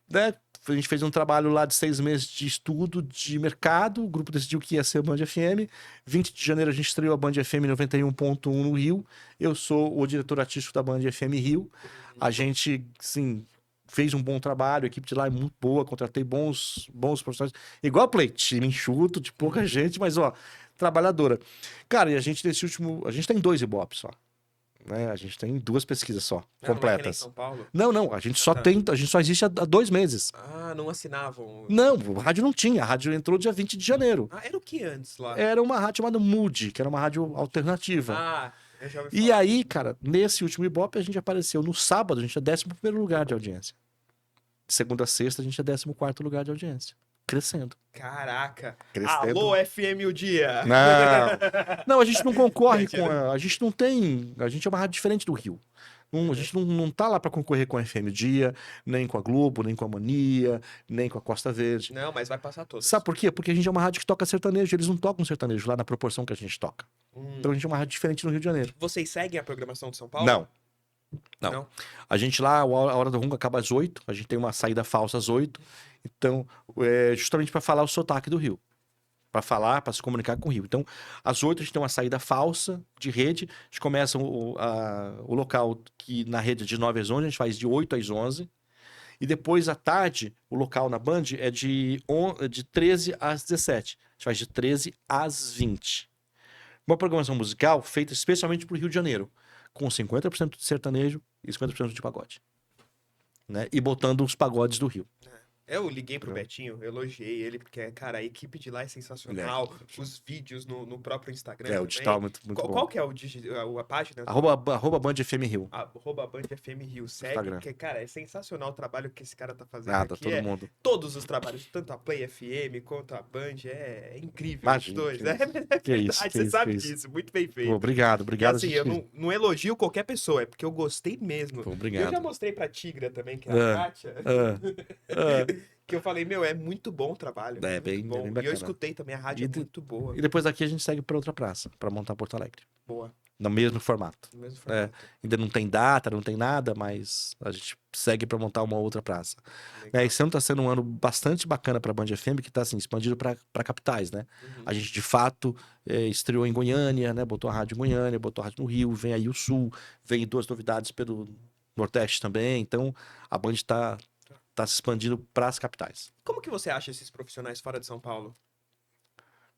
Né? A gente fez um trabalho lá de 6 meses de estudo de mercado. O grupo decidiu que ia ser a Band FM. 20 de janeiro a gente estreou a Band FM 91.1 no Rio. Eu sou o diretor artístico da Band FM Rio. A gente, sim, fez um bom trabalho. A equipe de lá é muito boa. Contratei bons profissionais. Igual a Play, time enxuto, de pouca gente, mas ó, trabalhadora. Cara, e a gente nesse último. A gente tem 2 Ibope só. Né? A gente tem 2 pesquisas só, completas. São Paulo? Não, a gente só tem, a gente só existe há 2 meses. Ah, não assinavam. Não, a rádio não tinha, a rádio entrou dia 20 de janeiro. Ah, era o que antes lá? Era uma rádio chamada Mood, que era uma rádio alternativa. Ah, eu já ouvi E falar. aí, cara, nesse último Ibope a gente apareceu no sábado, a gente é 11º lugar de audiência. De segunda a sexta a gente é 14º lugar de audiência. Crescendo. Caraca. Crescendo. Alô, FM o dia. Não, a gente não concorre com a gente não tem, a gente é uma rádio diferente do Rio. A gente não tá lá pra concorrer com a FM Dia, nem com a Globo, nem com a Mania, nem com a Costa Verde. Não, mas vai passar todos. Sabe por quê? Porque a gente é uma rádio que toca sertanejo, eles não tocam sertanejo lá na proporção que a gente toca. Então a gente é uma rádio diferente no Rio de Janeiro. Vocês seguem a programação de São Paulo? Não. A gente lá, a hora do rungo acaba às 8, a gente tem uma saída falsa às 8. Então, justamente para falar o sotaque do Rio. Para falar, para se comunicar com o Rio. Então, às 8 a gente tem uma saída falsa de rede. A gente começa o local que na rede é de 9 às 11, a gente faz de 8 às 11. E depois, à tarde, o local na Band é de 13 às 17. A gente faz de 13 às 20. Uma programação musical feita especialmente para o Rio de Janeiro, com 50% de sertanejo e 50% de pagode. Né? E botando os pagodes do Rio. Eu liguei pro Betinho, elogiei ele, porque, cara, a equipe de lá é sensacional. Os vídeos no próprio Instagram. O digital é muito bom. Qual que é a página? Arroba Band FM Rio. Arroba Band FM Rio. Segue, Instagram. porque, cara, é sensacional o trabalho que esse cara tá fazendo Nada, aqui. todo mundo. Todos os trabalhos, tanto a Play FM quanto a Band, é incrível. Imagina, os dois. que É isso. verdade, Que isso, você sabe que isso. disso. Muito bem feito. Obrigado. E assim, eu gente. não elogio qualquer pessoa, é porque eu gostei mesmo. Obrigado. Eu já mostrei pra Tigra também, que é a Kátia. Que eu falei, meu, é muito bom o trabalho. É, muito bem bom. bacana. E eu escutei também, a rádio é muito boa. E depois daqui a gente segue para outra praça, para montar Porto Alegre. Boa. No mesmo formato. No mesmo formato. Ainda não tem data, não tem nada, mas a gente segue para montar uma outra praça. Esse ano tá sendo um ano bastante bacana para a Band FM, que tá assim, expandido para capitais, né? A gente, de fato, estreou em Goiânia, né? Botou a rádio em Goiânia, botou a rádio no Rio, vem aí o Sul, vem 2 novidades pelo Nordeste também. Então, a Band tá se expandindo para as capitais. Como que você acha esses profissionais fora de São Paulo?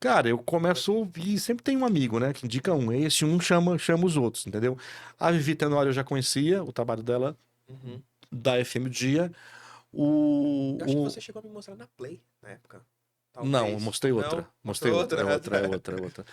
Cara, eu começo a ouvir, sempre tem um amigo, né, que indica um. Esse um chama os outros, entendeu? A Vivi Tenório eu já conhecia, o trabalho dela Uhum. da FM Dia. Eu acho que O, você chegou a me mostrar na Play na época. Não, eu Talvez. mostrei outra. Não? Mostrei Mostrou outra, outra? é outra.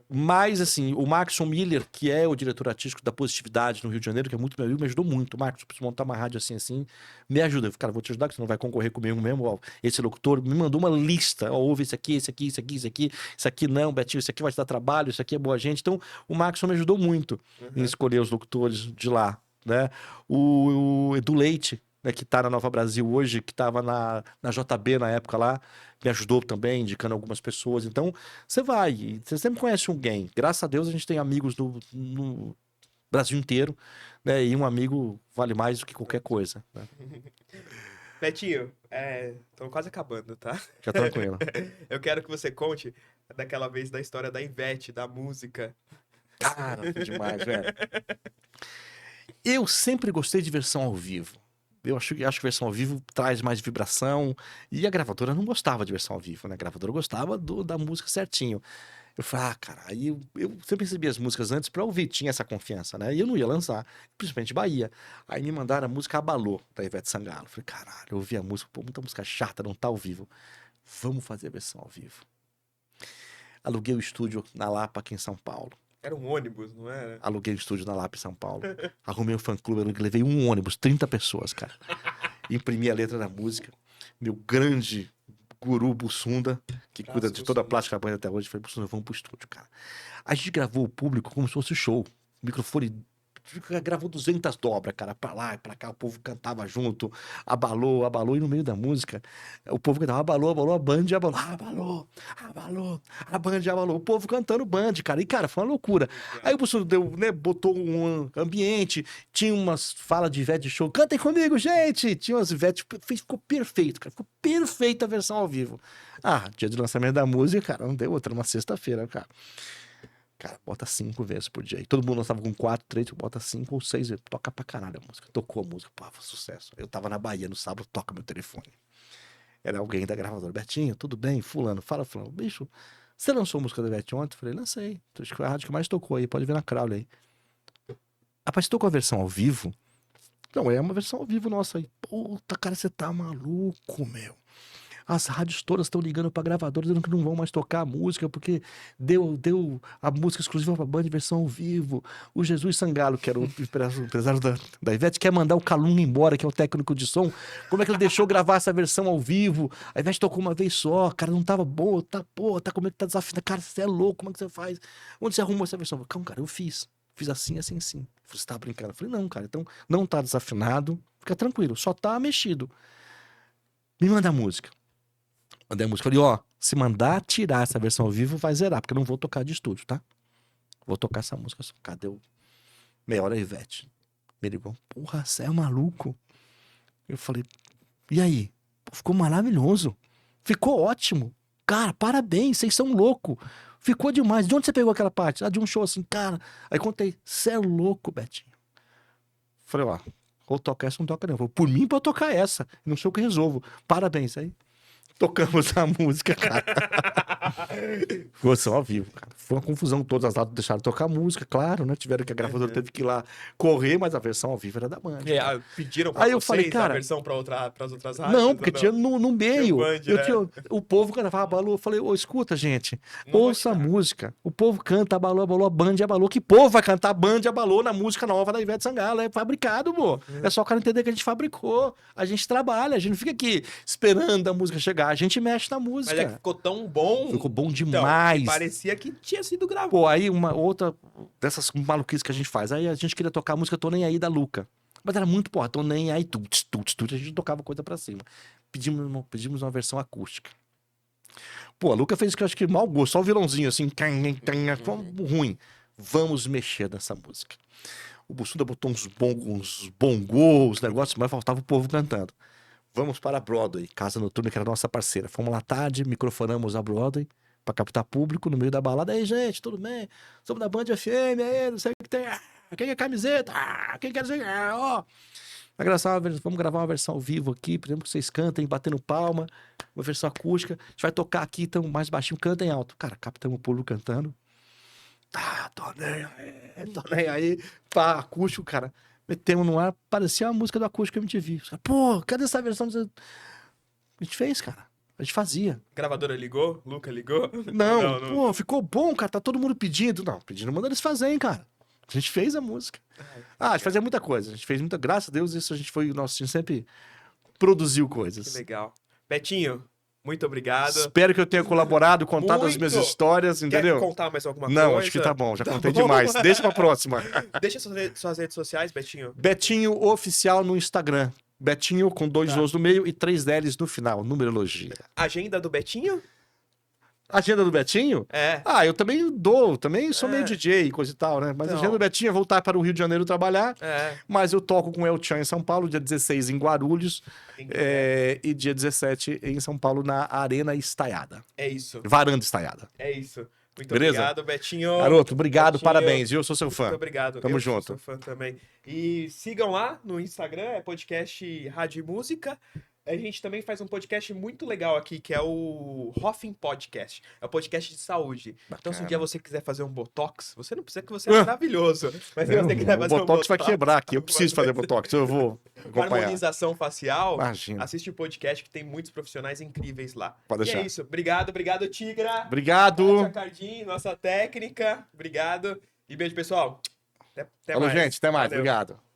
Mas, assim, o Maxon Miller, que é o diretor artístico da Positividade no Rio de Janeiro, que é muito meu amigo, me ajudou muito. Marcos, preciso montar uma rádio assim, me ajuda. Eu falei, cara, vou te ajudar, que você não vai concorrer comigo mesmo. Ó, esse locutor me mandou uma lista. Ó, ouve esse aqui, esse aqui, esse aqui, esse aqui. Isso aqui não, Betinho, isso aqui vai te dar trabalho, isso aqui é boa gente. Então, o Maxon me ajudou muito em Uhum. escolher os locutores de lá, né? O Edu Leite, né, que tá na Nova Brasil hoje, que tava na JB na época lá, me ajudou também, indicando algumas pessoas. Então, você vai, e você sempre conhece alguém. Graças a Deus a gente tem amigos no Brasil inteiro, né? E um amigo vale mais do que qualquer coisa, né? Betinho, tô quase acabando, tá? Fica tranquilo. Eu quero que você conte daquela vez da história da Ivete, da música. Cara, foi demais, velho. Eu sempre gostei de versão ao vivo. Eu acho que versão ao vivo traz mais vibração. E a gravadora não gostava de versão ao vivo, né? A gravadora gostava da música certinho. Eu falei, cara, aí eu sempre recebi as músicas antes pra ouvir, tinha essa confiança, né? E eu não ia lançar, principalmente Bahia. Aí me mandaram a música Abalô, da Ivete Sangalo. Eu falei, caralho, eu ouvi a música, pô, muita música chata, não tá ao vivo. Vamos fazer a versão ao vivo. Aluguei o estúdio na Lapa, aqui em São Paulo. Era um ônibus, não era? Aluguei o estúdio na Lapa, em São Paulo. Arrumei um fã-clube, levei um ônibus, 30 pessoas, cara. Imprimi a letra da música. Meu grande guru Bussunda, que Abraço, cuida de toda a Bussunda. plástica da banda até hoje, falei, Bussunda, vamos pro estúdio, cara. A gente gravou o público como se fosse show. O microfone gravou 200 dobras, cara, pra lá e pra cá, o povo cantava junto, abalou, abalou, e no meio da música, o povo cantava abalou, abalou, a Band abalou, abalou, abalou, a Band abalou, o povo cantando Band, cara, e cara, foi uma loucura. Aí o professor deu, né, botou um ambiente, tinha umas falas de Ivete de show, cantem comigo, gente, tinha umas Ivete, ficou perfeito, cara, ficou perfeita a versão ao vivo. Ah, dia de lançamento da música, cara, não deu outra, numa sexta-feira, cara. Cara, bota 5 vezes por dia. E todo mundo lançava com 4, 3, bota 5 ou 6 vezes. Toca pra caralho a música. Tocou a música, pô, foi sucesso. Eu tava na Bahia no sábado, toca meu telefone. Era alguém da gravadora. Betinho, tudo bem? Fulano, fala, fulano. Bicho, você lançou a música da Beth ontem? Eu falei, lancei. Acho que foi a rádio que mais tocou aí, pode ver na Crowley aí. Rapaz, você tocou a versão ao vivo? Não, é uma versão ao vivo nossa aí. Puta, cara, você tá maluco, meu. As rádios todas estão ligando pra gravadora dizendo que não vão mais tocar a música porque deu a música exclusiva pra Band versão ao vivo. O Jesus Sangalo, que era o empresário da Ivete, quer mandar o Calunga embora, que é o técnico de som. Como é que ele deixou gravar essa versão ao vivo? A Ivete tocou uma vez só, cara, não tava boa, tá como é que tá desafinado? Cara, você é louco, como é que você faz? Onde você arrumou essa versão? Eu falei, calma, cara, eu fiz. Fiz assim, assim, assim. Você tá brincando? Eu falei, não, cara, então não tá desafinado, fica tranquilo, só tá mexido. Me manda a música. Mandei a música, falei, ó, se mandar tirar essa versão ao vivo, vai zerar, porque eu não vou tocar de estúdio, tá? Vou tocar essa música. Cadê o... Meia hora, Ivete. Ele ligou, porra, você é maluco? Eu falei, e aí? Pô, ficou maravilhoso. Ficou ótimo. Cara, parabéns, vocês são loucos. Ficou demais. De onde você pegou aquela parte? Ah, de um show assim, cara. Aí contei, você é louco, Betinho. Falei, ó, ou toca essa ou não toca não. Falei, por mim, pra eu tocar essa. Não sei o que resolvo. Parabéns. Aí tocamos a música, cara. Ficou só ao vivo, cara. Foi uma confusão. Todas as lados deixaram de tocar música, claro, né? Tiveram que a gravadora teve que ir lá correr, mas a versão ao vivo era da Band. Cara. Pediram pra Aí eu vocês falei, a cara, versão pras outras rádios? não, porque tinha no meio. Band, Eu né? tinha, o povo cantava abalou. Eu falei, ô, escuta, gente. Não vou Ouça a tirar. música. O povo canta abalou, abalou, a Band abalou. Que povo vai cantar Band abalou na música nova da Ivete Sangalo? É fabricado, pô. É só o cara entender que a gente fabricou. A gente trabalha, a gente não fica aqui esperando a música chegar. A gente mexe na música. Mas é que ficou tão bom. Ficou bom Então, demais. que parecia que tinha sido gravado. Pô, aí uma outra dessas maluquices que a gente faz. Aí a gente queria tocar a música Tô Nem Aí da Luca. Mas era muito, porra, Tô Nem Aí, tuts, tuts, tuts. A gente tocava coisa pra cima. Pedimos uma versão acústica. Pô, a Luca fez que eu acho que mau gosto, só o violãozinho assim, foi ruim. Vamos mexer nessa música. O Bussunda botou uns bongos, negócios, mas faltava o povo cantando. Vamos para a Broadway, Casa Noturna, que era nossa parceira. Fomos lá tarde, microfonamos a Broadway pra captar público no meio da balada. Aí, gente, tudo bem? Somos da Band FM, aí, não sei o que tem. Ah, quem quer camiseta? Ah, quem quer dizer? Ó. Vamos gravar uma versão ao vivo aqui, por exemplo, que vocês cantem, batendo palma, uma versão acústica. A gente vai tocar aqui, então mais baixinho, cantem alto. Cara, captamos o público cantando. Tô nem aí. Pá, acústico, cara. Metemos no ar, parecia uma música do Acústico MTV. Os caras, pô, cadê essa versão? A gente fez, cara. A gente fazia. Gravadora ligou? Luca ligou? Não, pô, ficou bom, cara. Tá todo mundo pedindo. Não, pedindo, manda eles fazerem, cara. A gente fez a música. A gente fazia muita coisa. A gente fez muita. Graças a Deus, isso a gente foi. Nossa, a gente sempre produziu coisas. Que legal. Betinho, muito obrigado. Espero que eu tenha colaborado, contado as minhas histórias, entendeu? Quer contar mais alguma coisa? Não, acho que tá bom. Já contei demais. Deixa pra próxima. Deixa suas redes sociais, Betinho. Betinho Oficial no Instagram. Betinho com 2 Os no meio e 3 L's no final. Numerologia. Agenda do Betinho? Agenda do Betinho? É. Eu também também sou meio DJ e coisa e tal, né? Mas a agenda do Betinho é voltar para o Rio de Janeiro trabalhar. Mas eu toco com o El Chan em São Paulo, dia 16 em Guarulhos. E dia 17 em São Paulo, na Arena Estaiada. É isso. Varanda Estaiada. É isso. Muito Beleza? obrigado, Betinho. Garoto, obrigado, Betinho. Parabéns, viu? Eu sou seu fã. Muito obrigado. Tamo eu junto. Sou fã também. E sigam lá no Instagram, é podcast Rádio e Música. A gente também faz um podcast muito legal aqui, que é o Hoffing Podcast. É o podcast de saúde. Bacana. Então, se um dia você quiser fazer um Botox, você não precisa, que você é maravilhoso. Mas se você quiser fazer o Botox vai quebrar aqui. Eu preciso fazer Botox. Eu vou com acompanhar. harmonização facial, Imagina. assiste o podcast que tem muitos profissionais incríveis lá. Pode E deixar. é isso. Obrigado, Tigra. Obrigado. Kátia Cardim, nossa técnica. Obrigado. E beijo, pessoal. Até Falou, mais. gente. Até mais. Valeu. Obrigado.